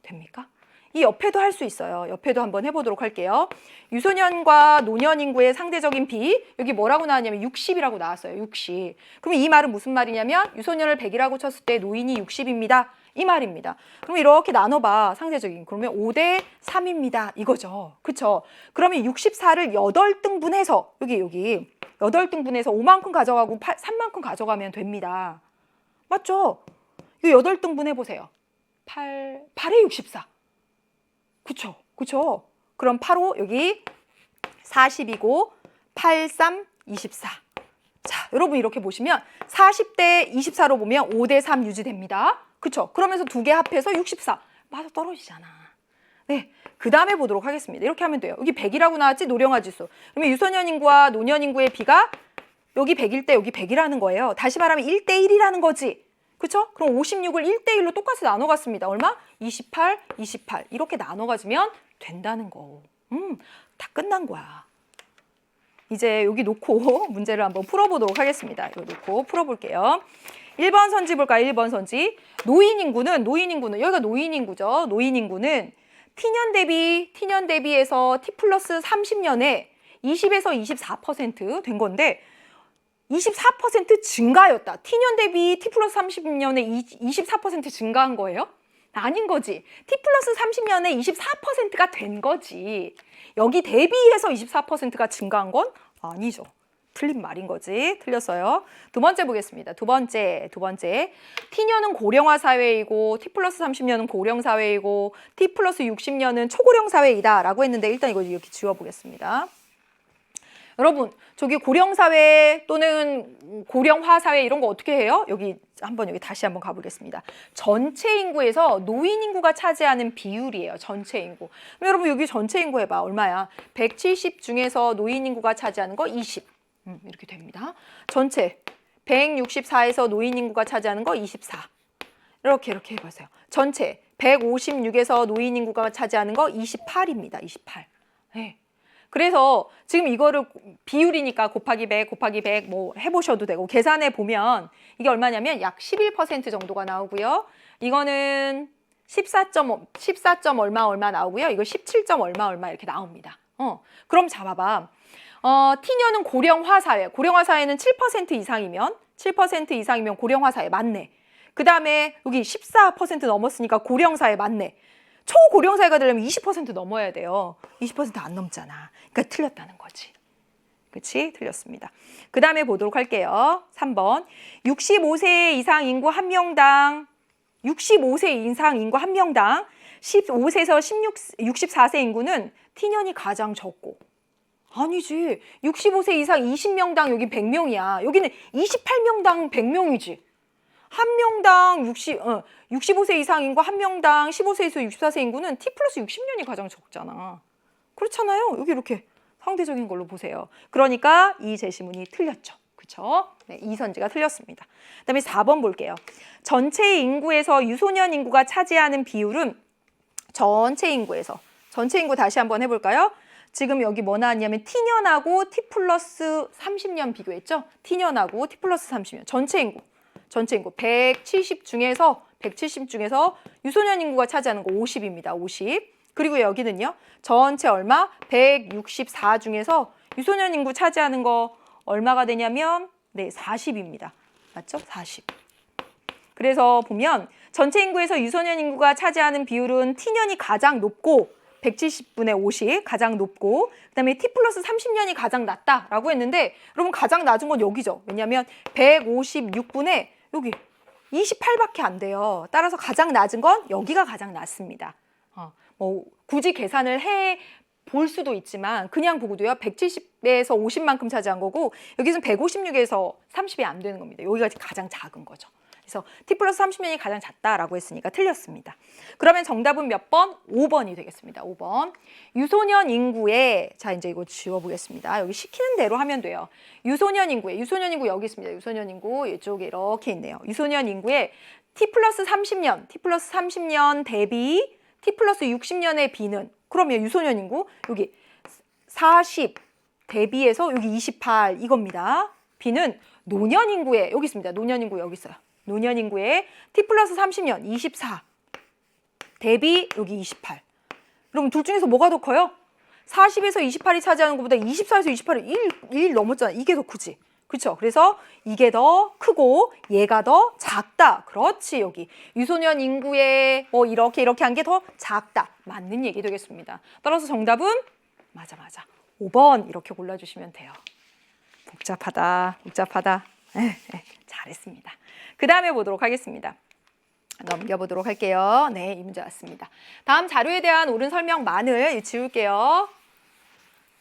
됩니까? 이 옆에도 할 수 있어요. 옆에도 한번 해보도록 할게요. 유소년과 노년 인구의 상대적인 비, 여기 뭐라고 나왔냐면 60이라고 나왔어요. 60. 그럼 이 말은 무슨 말이냐면 유소년을 100이라고 쳤을 때 노인이 60입니다. 이 말입니다. 그럼 이렇게 나눠봐. 상대적인. 그러면 5대 3입니다. 이거죠. 그쵸? 그러면 64를 8등분해서 여기 8등분해서 5만큼 가져가고 3만큼 가져가면 됩니다. 맞죠? 이거 8등분 해보세요. 8에 64. 그쵸? 그럼 8호 여기 40이고 8, 3, 24. 자, 여러분 이렇게 보시면 40대 24로 보면 5대 3 유지됩니다. 그쵸? 그러면서 두 개 합해서 64. 맞아 떨어지잖아. 네, 그 다음에 보도록 하겠습니다. 이렇게 하면 돼요. 여기 100이라고 나왔지? 노령화 지수. 그러면 유소년 인구와 노년 인구의 비가 여기 100일 때 여기 100이라는 거예요. 다시 말하면 1대 1이라는 거지. 그쵸? 그럼 56을 1대 1로 똑같이 나눠 갔습니다. 얼마? 28, 28. 이렇게 나눠 가지면 된다는 거. 다 끝난 거야. 이제 여기 놓고 문제를 한번 풀어보도록 하겠습니다. 이거 놓고 풀어볼게요. 1번 선지 볼까요? 1번 선지. 노인 인구는 여기가 노인 인구죠. 노인 인구는 T년 대비해서 T 플러스 30년에 20에서 24% 된 건데 24% 증가였다. T년 대비 T 플러스 30년에 24% 증가한 거예요? 아닌 거지. T 플러스 30년에 24%가 된 거지. 여기 대비해서 24%가 증가한 건 아니죠. 틀린 말인 거지. 틀렸어요. 두 번째 보겠습니다. 두 번째. T년은 고령화 사회이고 T 플러스 30년은 고령 사회이고 T 플러스 60년은 초고령 사회이다 라고 했는데 일단 이거 이렇게 지워보겠습니다. 여러분, 저기 고령 사회 또는 고령화 사회 이런 거 어떻게 해요? 여기 다시 한번 가보겠습니다. 전체 인구에서 노인 인구가 차지하는 비율이에요. 전체 인구. 그럼 여러분 여기 전체 인구 해봐. 얼마야? 170 중에서 노인 인구가 차지하는 거 20. 이렇게 됩니다. 전체 164에서 노인 인구가 차지하는 거 24. 이렇게 해보세요. 전체 156에서 노인 인구가 차지하는 거 28입니다. 28. 네. 그래서 지금 이거를 비율이니까 곱하기 100 뭐 해보셔도 되고 계산해 보면 이게 얼마냐면 약 11% 정도가 나오고요. 이거는 14점 얼마 나오고요. 이거 17점 얼마 이렇게 나옵니다. 그럼 잡아봐. T년은 고령화 사회는 7% 이상이면 고령화 사회 맞네. 그 다음에 여기 14% 넘었으니까 고령 사회 맞네. 초고령 사회가 되려면 20% 넘어야 돼요. 20% 안 넘잖아. 그러니까 틀렸다는 거지. 그치? 틀렸습니다. 그 다음에 보도록 할게요. 3번. 65세 이상 인구 1명당 15세에서 64세 인구는 T년이 가장 적고 아니지. 65세 이상 20명당 여기 100명이야. 여기는 28명당 100명이지. 한 명당 65세 이상 인구 한 명당 15세에서 64세 인구는 T 플러스 60년이 가장 적잖아. 그렇잖아요. 여기 이렇게 상대적인 걸로 보세요. 그러니까 이 제시문이 틀렸죠. 그렇죠? 네, 이 선지가 틀렸습니다. 그다음에 4번 볼게요. 전체 인구에서 유소년 인구가 차지하는 비율은 전체 인구 다시 한번 해볼까요? 지금 여기 뭐 나왔냐면 T년하고 T 플러스 30년 비교했죠? T년하고 T 플러스 30년 전체 인구 170 중에서 유소년 인구가 차지하는 거 50입니다. 50. 그리고 여기는요. 전체 얼마? 164 중에서 유소년 인구 차지하는 거 얼마가 되냐면 40입니다. 맞죠? 40. 그래서 보면 전체 인구에서 유소년 인구가 차지하는 비율은 T년이 가장 높고 170분의 50 가장 높고 그다음에 T 플러스 30년이 가장 낮다라고 했는데 여러분 가장 낮은 건 여기죠. 왜냐하면 156분의 여기 28밖에 안 돼요. 따라서 가장 낮은 건 여기가 가장 낮습니다. 뭐 굳이 계산을 해 볼 수도 있지만 그냥 보고도요. 170에서 50만큼 차지한 거고 여기서는 156에서 30이 안 되는 겁니다. 여기가 가장 작은 거죠. 그래서 T 플러스 30년이 가장 작다라고 했으니까 틀렸습니다. 그러면 정답은 몇 번? 5번이 되겠습니다. 5번. 유소년 인구에 자 이제 이거 지워보겠습니다. 여기 시키는 대로 하면 돼요. 유소년 인구 여기 있습니다. 유소년 인구 이쪽에 이렇게 있네요. 유소년 인구에 T 플러스 30년 대비 T 플러스 60년의 비는 그러면 유소년 인구 여기 40, 대비해서 여기 28 이겁니다. B는 노년 인구의 여기 있습니다. 노년 인구 여기 있어요. 노년 인구의 T 플러스 30년 24 대비 여기 28. 그럼 둘 중에서 뭐가 더 커요? 40에서 28이 차지하는 것보다 24에서 28이 1 넘었잖아. 이게 더 크지. 그렇죠? 그래서 이게 더 크고 얘가 더 작다. 그렇지. 여기 유소년 인구의 뭐 이렇게 한 게 더 작다. 맞는 얘기 되겠습니다. 따라서 정답은 맞아. 5번 이렇게 골라주시면 돼요. 복잡하다. 잘했습니다. 그 다음에 보도록 하겠습니다. 넘겨보도록 할게요. 네, 이 문제 왔습니다. 다음 자료에 대한 옳은 설명만을 지울게요.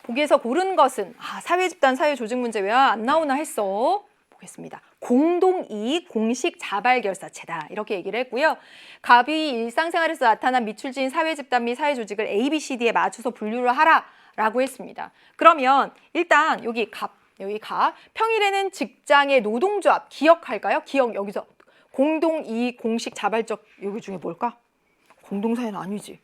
보기에서 고른 것은 사회집단, 사회조직 문제 왜 안 나오나 했어. 보겠습니다. 공동이익 공식 자발결사체다. 이렇게 얘기를 했고요. 갑이 일상생활에서 나타난 미출지인 사회집단 및 사회조직을 A, B, C, D에 맞춰서 분류를 하라라고 했습니다. 그러면 일단 여기 갑, 평일에는 직장의 노동조합 기억할까요? 기억 여기서 공동이익 공식 자발적 여기 중에 뭘까? 공동사회는 아니지.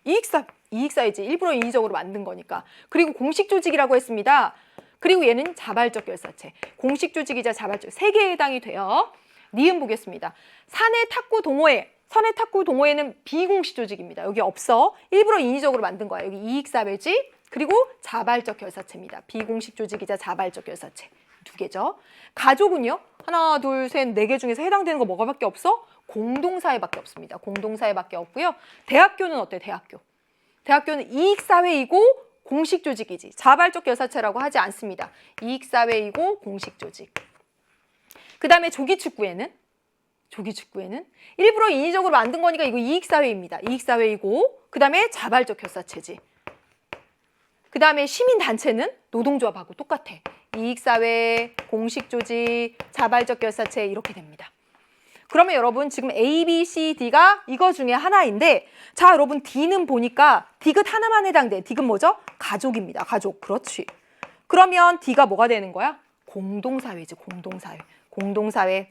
이익사회지. 일부러 인위적으로 만든 거니까. 그리고 공식조직이라고 했습니다. 그리고 얘는 자발적 결사체. 공식조직이자 자발적. 세 개에 해당이 돼요. 니은 보겠습니다. 사내탁구 동호회. 사내탁구 동호회는 비공식조직입니다. 여기 없어. 일부러 인위적으로 만든 거야. 여기 이익사회지. 그리고 자발적 결사체입니다. 비공식조직이자 자발적 결사체. 두 개죠. 가족은요? 하나, 둘, 셋, 네 개 중에서 해당되는 거 뭐가밖에 없어? 공동사회밖에 없습니다. 공동사회밖에 없고요. 대학교는 어때? 대학교는 이익사회이고 공식조직이지. 자발적 결사체라고 하지 않습니다. 이익사회이고 공식조직. 그 다음에 조기축구회는 일부러 인위적으로 만든 거니까 이거 이익사회입니다. 이익사회이고 그 다음에 자발적 결사체지. 그 다음에 시민단체는 노동조합하고 똑같아. 이익사회, 공식조직, 자발적 결사체 이렇게 됩니다. 그러면 여러분 지금 A, B, C, D가 이거 중에 하나인데 자 여러분 D는 보니까 디귿 하나만 해당돼. 디귿 뭐죠? 가족입니다. 가족. 그렇지. 그러면 D가 뭐가 되는 거야? 공동사회지. 공동사회.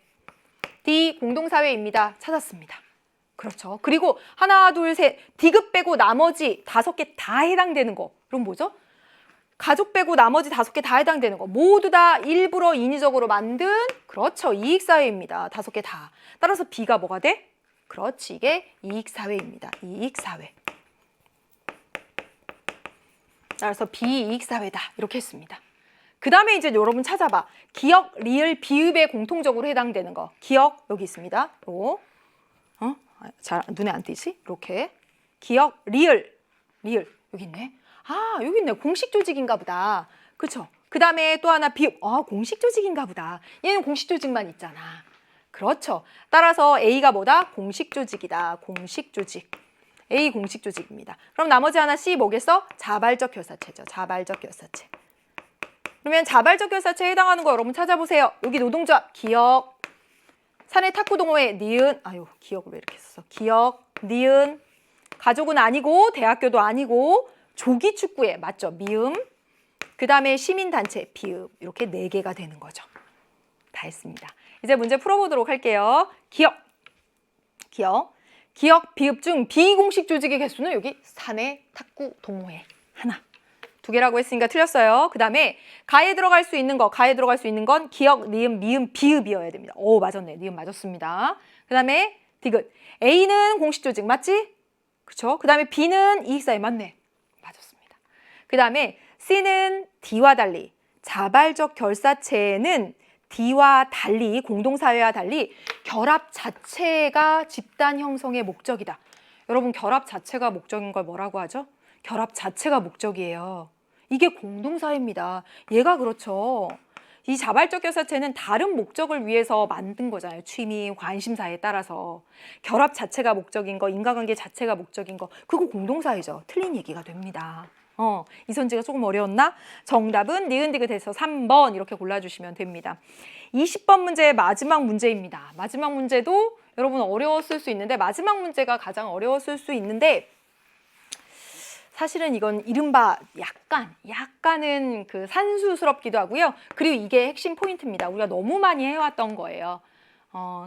D 공동사회입니다. 찾았습니다. 그렇죠. 그리고 하나, 둘, 셋 디귿 빼고 나머지 5개 다 해당되는 거. 그럼 뭐죠? 가족 빼고 나머지 5개 다 해당되는 거. 모두 다 일부러 인위적으로 만든 그렇죠. 이익사회입니다. 5개 다. 따라서 B가 뭐가 돼? 그렇지. 이게 이익사회입니다. 이익사회. 따라서 비이익사회다. 이렇게 했습니다. 그 다음에 이제 여러분 찾아봐. 기역, 리을, 비읍에 공통적으로 해당되는 거. 기역 여기 있습니다. 잘 눈에 안 띄지? 이렇게. 기역, 리을 여기 있네. 여기 있네. 공식 조직인가 보다. 그렇죠? 그 다음에 또 하나 비읍. 공식 조직인가 보다. 얘는 공식 조직만 있잖아. 그렇죠. 따라서 A가 뭐다? 공식 조직이다. 공식 조직. A 공식 조직입니다. 그럼 나머지 하나 C 뭐겠어? 자발적 결사체죠. 자발적 결사체. 그러면 자발적 결사체에 해당하는 거 여러분 찾아보세요. 여기 노동조합 기역. 사내 탁구 동호회 니은. 기역을 왜 이렇게 썼어? 기역, 니은. 가족은 아니고 대학교도 아니고 조기축구회 맞죠? 미음. 그 다음에 시민단체 비읍. 이렇게 4개가 되는 거죠. 다 했습니다. 이제 문제 풀어보도록 할게요. 기역, 비읍 중 비공식 조직의 개수는 여기 사내 탁구 동호회 하나. 2개라고 했으니까 틀렸어요. 그 다음에 가에 들어갈 수 있는 건 기역, 니은, 미음, 비읍이어야 됩니다. 맞았네. 니은 맞았습니다. 그 다음에 디귿. A는 공식 조직 맞지? 그렇죠? 그 다음에 B는 이익사회 맞네. 맞았습니다. 그 다음에 C는 D와 달리 자발적 결사체는 D와 달리 공동사회와 달리 결합 자체가 집단 형성의 목적이다. 여러분 결합 자체가 목적인 걸 뭐라고 하죠? 결합 자체가 목적이에요. 이게 공동사회입니다. 얘가 그렇죠. 이 자발적 결사체는 다른 목적을 위해서 만든 거잖아요. 취미, 관심사에 따라서. 결합 자체가 목적인 거, 인과관계 자체가 목적인 거, 그거 공동사회죠. 틀린 얘기가 됩니다. 이선지가 조금 어려웠나? 정답은 니은디귿에서 3번 이렇게 골라주시면 됩니다. 20번 문제의 마지막 문제입니다. 마지막 문제도 여러분 어려웠을 수 있는데 마지막 문제가 가장 어려웠을 수 있는데 사실은 이건 이른바 약간은 그 산수스럽기도 하고요. 그리고 이게 핵심 포인트입니다. 우리가 너무 많이 해왔던 거예요.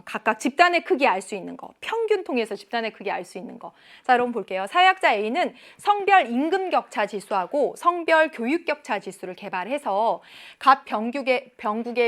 각각 집단의 크기 알 수 있는 거, 평균 통해서 집단의 크기 알 수 있는 거. 자, 여러분 볼게요. 사회학자 A는 성별 임금 격차 지수하고 성별 교육 격차 지수를 개발해서 각 병국의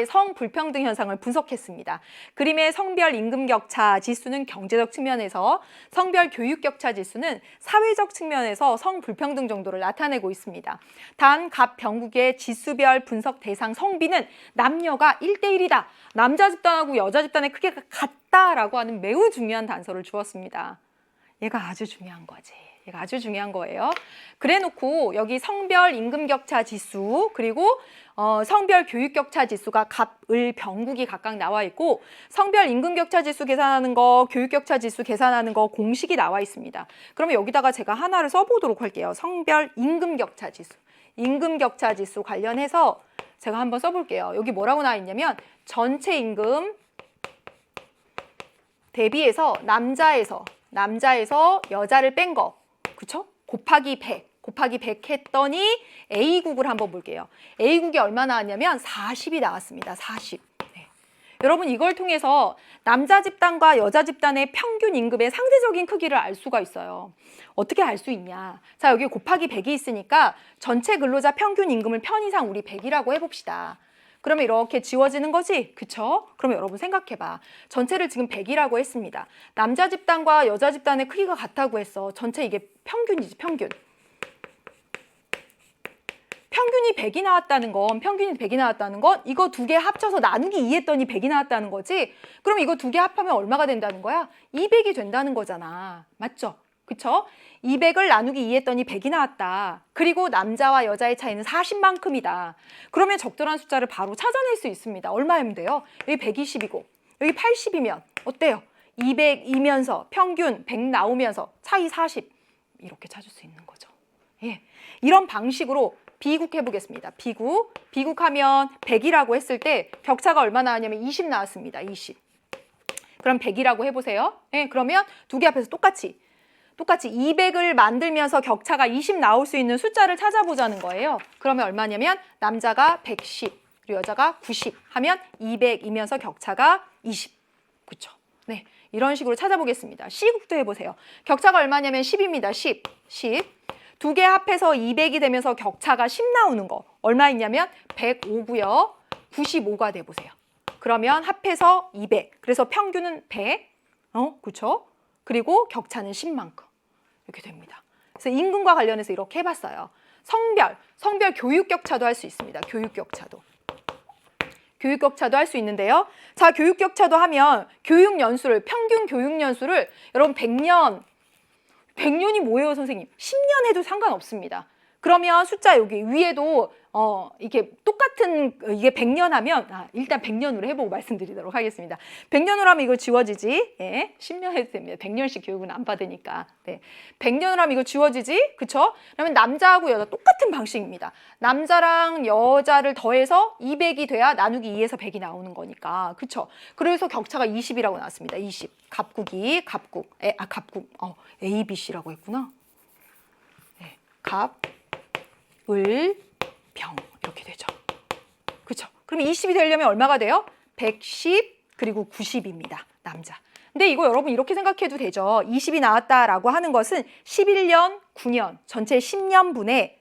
성 불평등 현상을 분석했습니다. 그림의 성별 임금 격차 지수는 경제적 측면에서, 성별 교육 격차 지수는 사회적 측면에서 성 불평등 정도를 나타내고 있습니다. 단 각 병국의 지수별 분석 대상 성비는 남녀가 1대1이다. 남자 집단하고 여자 집단의 크기가 같다라고 하는 매우 중요한 단서를 주었습니다. 얘가 아주 중요한 거지. 얘가 아주 중요한 거예요. 그래놓고 여기 성별 임금 격차 지수 그리고 성별 교육 격차 지수가 갑을 병국이 각각 나와 있고 성별 임금 격차 지수 계산하는 거, 교육 격차 지수 계산하는 거 공식이 나와 있습니다. 그러면 여기다가 제가 하나를 써보도록 할게요. 성별 임금 격차 지수. 임금 격차 지수 관련해서 제가 한번 써볼게요. 여기 뭐라고 나와 있냐면 전체 임금 대비해서 남자에서 여자를 뺀 거, 그쵸? 곱하기 100 했더니 A국을 한번 볼게요. A국이 얼마 나왔냐면 40이 나왔습니다. 40. 네. 여러분 이걸 통해서 남자 집단과 여자 집단의 평균 임금의 상대적인 크기를 알 수가 있어요. 어떻게 알 수 있냐? 자, 여기 곱하기 100이 있으니까 전체 근로자 평균 임금을 편의상 우리 100이라고 해봅시다. 그러면 이렇게 지워지는 거지? 그쵸? 그러면 여러분 생각해봐. 전체를 지금 100이라고 했습니다. 남자 집단과 여자 집단의 크기가 같다고 했어. 전체 이게 평균이지, 평균. 평균이 100이 나왔다는 건 이거 두 개 합쳐서 나누기 2 했더니 100이 나왔다는 거지? 그럼 이거 두 개 합하면 얼마가 된다는 거야? 200이 된다는 거잖아. 맞죠? 그쵸? 200을 나누기 2 했더니 100이 나왔다. 그리고 남자와 여자의 차이는 40만큼이다. 그러면 적절한 숫자를 바로 찾아낼 수 있습니다. 얼마이면 돼요? 여기 120이고 여기 80이면 어때요? 200이면서 평균 100 나오면서 차이 40 이렇게 찾을 수 있는 거죠. 예, 이런 방식으로 비국 해보겠습니다. 비국하면 100이라고 했을 때 격차가 얼마 나왔냐면 20 나왔습니다. 20. 그럼 100이라고 해보세요. 예, 그러면 두 개 앞에서 똑같이 200을 만들면서 격차가 20 나올 수 있는 숫자를 찾아보자는 거예요. 그러면 얼마냐면 남자가 110 그리고 여자가 90 하면 200이면서 격차가 20. 그렇죠? 네, 이런 식으로 찾아보겠습니다. C국도 해보세요. 격차가 얼마냐면 10입니다. 10. 두 개 합해서 200이 되면서 격차가 10 나오는 거 얼마 있냐면 105고요. 95가 돼보세요. 그러면 합해서 200. 그래서 평균은 100. 그렇죠? 그리고 격차는 10만큼. 이렇게 됩니다. 그래서 임금과 관련해서 이렇게 해봤어요. 성별 교육 격차도 할 수 있습니다. 교육 격차도 할 수 있는데요. 자, 교육 격차도 하면 교육 연수를, 평균 교육 연수를 여러분 100년이 뭐예요, 선생님? 10년 해도 상관없습니다. 그러면 숫자 여기 위에도 이게 똑같은 이게 100년 하면 일단 100년으로 해보고 말씀드리도록 하겠습니다. 100년으로 하면 이거 지워지지? 예, 10년 해도 됩니다. 100년씩 교육은 안 받으니까. 네. 100년으로 하면 이거 지워지지? 그쵸? 그러면 남자하고 여자 똑같은 방식입니다. 남자랑 여자를 더해서 200이 돼야 나누기 2에서 100이 나오는 거니까. 그쵸? 그래서 격차가 20이라고 나왔습니다. 20. 갑국. A, B, C라고 했구나. 네. 을, 병 이렇게 되죠. 그렇죠? 그럼 20이 되려면 얼마가 돼요? 110 그리고 90입니다. 남자. 근데 이거 여러분 이렇게 생각해도 되죠. 20이 나왔다라고 하는 것은 11년, 9년 전체 10년분의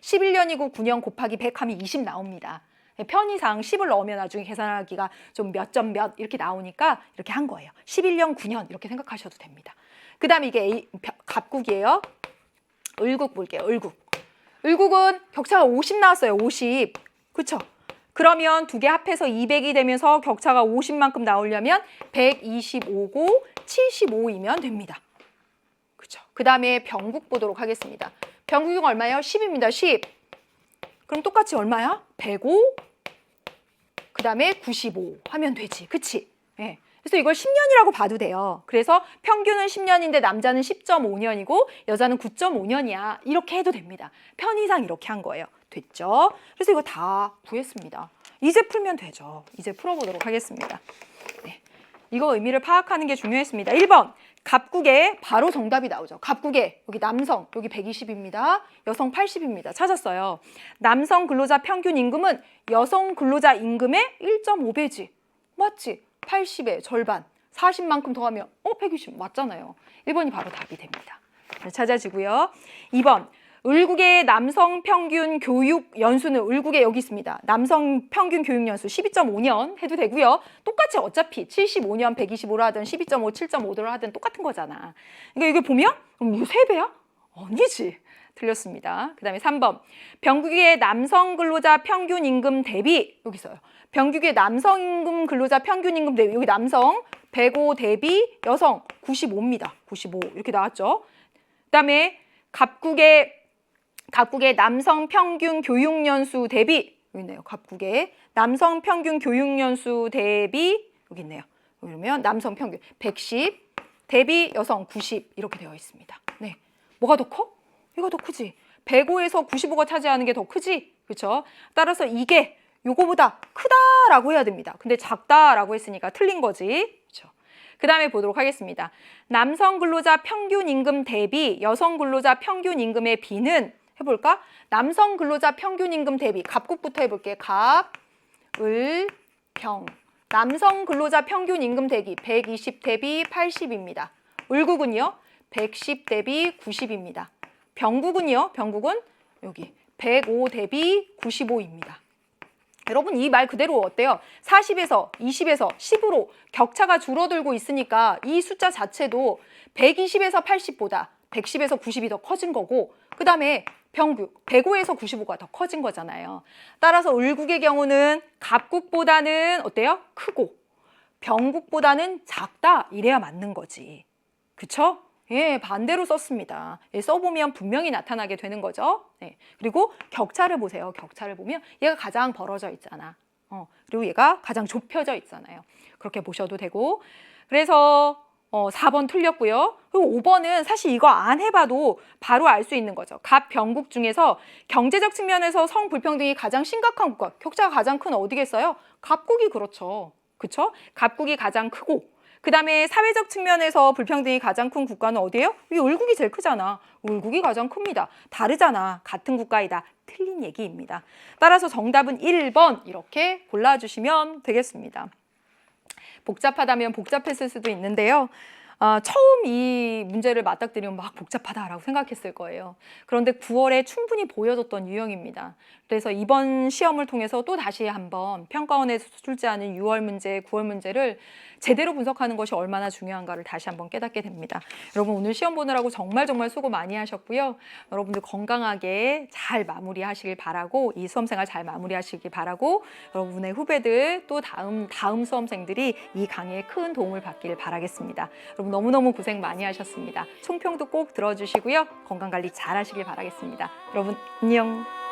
11년이고 9년 곱하기 100 하면 20 나옵니다. 편의상 10을 넣으면 나중에 계산하기가 좀 몇 점 몇 이렇게 나오니까 이렇게 한 거예요. 11년, 9년 이렇게 생각하셔도 됩니다. 그 다음에 이게 갑국이에요. 을국 볼게요. 을국은 격차가 50 나왔어요. 50. 그쵸? 그러면 두 개 합해서 200이 되면서 격차가 50만큼 나오려면 125고 75이면 됩니다. 그쵸? 그 다음에 병국 보도록 하겠습니다. 병국이 얼마예요? 10입니다. 10. 그럼 똑같이 얼마야? 105, 그 다음에 95 하면 되지. 그치? 네. 그래서 이걸 10년이라고 봐도 돼요. 그래서 평균은 10년인데 남자는 10.5년이고 여자는 9.5년이야. 이렇게 해도 됩니다. 편의상 이렇게 한 거예요. 됐죠? 그래서 이거 다 구했습니다. 이제 풀면 되죠. 이제 풀어보도록 하겠습니다. 네. 이거 의미를 파악하는 게 중요했습니다. 1번. 갑국에 바로 정답이 나오죠. 갑국에 여기 남성 여기 120입니다. 여성 80입니다. 찾았어요. 남성 근로자 평균 임금은 여성 근로자 임금의 1.5배지. 맞지? 80의 절반, 40만큼 더하면 120 맞잖아요. 1번이 바로 답이 됩니다. 찾아지고요. 2번. 을국의 남성 평균 교육 연수는 을국에 여기 있습니다. 남성 평균 교육 연수 12.5년 해도 되고요. 똑같이 어차피 75년 125로 하든 12.5, 7.5로 하든 똑같은 거잖아. 그러니까 이게 보면 이거 3배야? 아니지. 틀렸습니다. 그 다음에 3번. 병국의 남성 근로자 평균 임금 대비 여기 있어요. 병국의 남성 임금 근로자 평균 임금 대비 여기 남성 105 대비 여성 95입니다. 95 이렇게 나왔죠. 그 다음에 갑국의 남성 평균 교육 연수 대비 여기 있네요. 갑국의 남성 평균 교육 연수 대비 여기 있네요. 그러면 남성 평균 110 대비 여성 90 이렇게 되어 있습니다. 네, 뭐가 더 커? 이거 더 크지. 105에서 95가 차지하는 게 더 크지. 그렇죠? 따라서 이게 요거보다 크다라고 해야 됩니다. 근데 작다라고 했으니까 틀린 거지. 그렇죠? 그 다음에 보도록 하겠습니다. 남성 근로자 평균 임금 대비 여성 근로자 평균 임금의 비는 해볼까? 남성 근로자 평균 임금 대비 갑국부터 해볼게. 갑, 을, 병. 남성 근로자 평균 임금 대비 120 대비 80입니다. 을국은요? 110 대비 90입니다. 병국은요? 병국은 여기 105 대비 95입니다. 여러분 이 말 그대로 어때요? 40에서 20에서 10으로 격차가 줄어들고 있으니까 이 숫자 자체도 120에서 80보다 110에서 90이 더 커진 거고 그 다음에 병국 105에서 95가 더 커진 거잖아요. 따라서 을국의 경우는 갑국보다는 어때요? 크고 병국보다는 작다 이래야 맞는 거지. 그쵸? 예, 반대로 썼습니다. 예, 써보면 분명히 나타나게 되는 거죠. 예, 그리고 격차를 보세요. 격차를 보면 얘가 가장 벌어져 있잖아. 그리고 얘가 가장 좁혀져 있잖아요. 그렇게 보셔도 되고. 그래서 4번 틀렸고요. 그리고 5번은 사실 이거 안 해봐도 바로 알 수 있는 거죠. 갑, 병국 중에서 경제적 측면에서 성불평등이 가장 심각한 국가, 격차가 가장 큰 어디겠어요? 갑국이 그렇죠. 그쵸? 갑국이 가장 크고 그 다음에 사회적 측면에서 불평등이 가장 큰 국가는 어디예요? 이 을국이 제일 크잖아. 을국이 가장 큽니다. 다르잖아. 같은 국가이다. 틀린 얘기입니다. 따라서 정답은 1번 이렇게 골라주시면 되겠습니다. 복잡하다면 복잡했을 수도 있는데요. 처음 이 문제를 맞닥뜨리면 막 복잡하다라고 생각했을 거예요. 그런데 9월에 충분히 보여줬던 유형입니다. 그래서 이번 시험을 통해서 또 다시 한번 평가원에서 출제하는 6월 문제, 9월 문제를 제대로 분석하는 것이 얼마나 중요한가를 다시 한번 깨닫게 됩니다. 여러분 오늘 시험 보느라고 정말 수고 많이 하셨고요. 여러분들 건강하게 잘 마무리하시길 바라고 이 수험생활 잘 마무리하시길 바라고 여러분의 후배들 또 다음 수험생들이 이 강의에 큰 도움을 받기를 바라겠습니다. 여러분 너무너무 고생 많이 하셨습니다. 총평도 꼭 들어주시고요. 건강관리 잘 하시길 바라겠습니다. 여러분 안녕.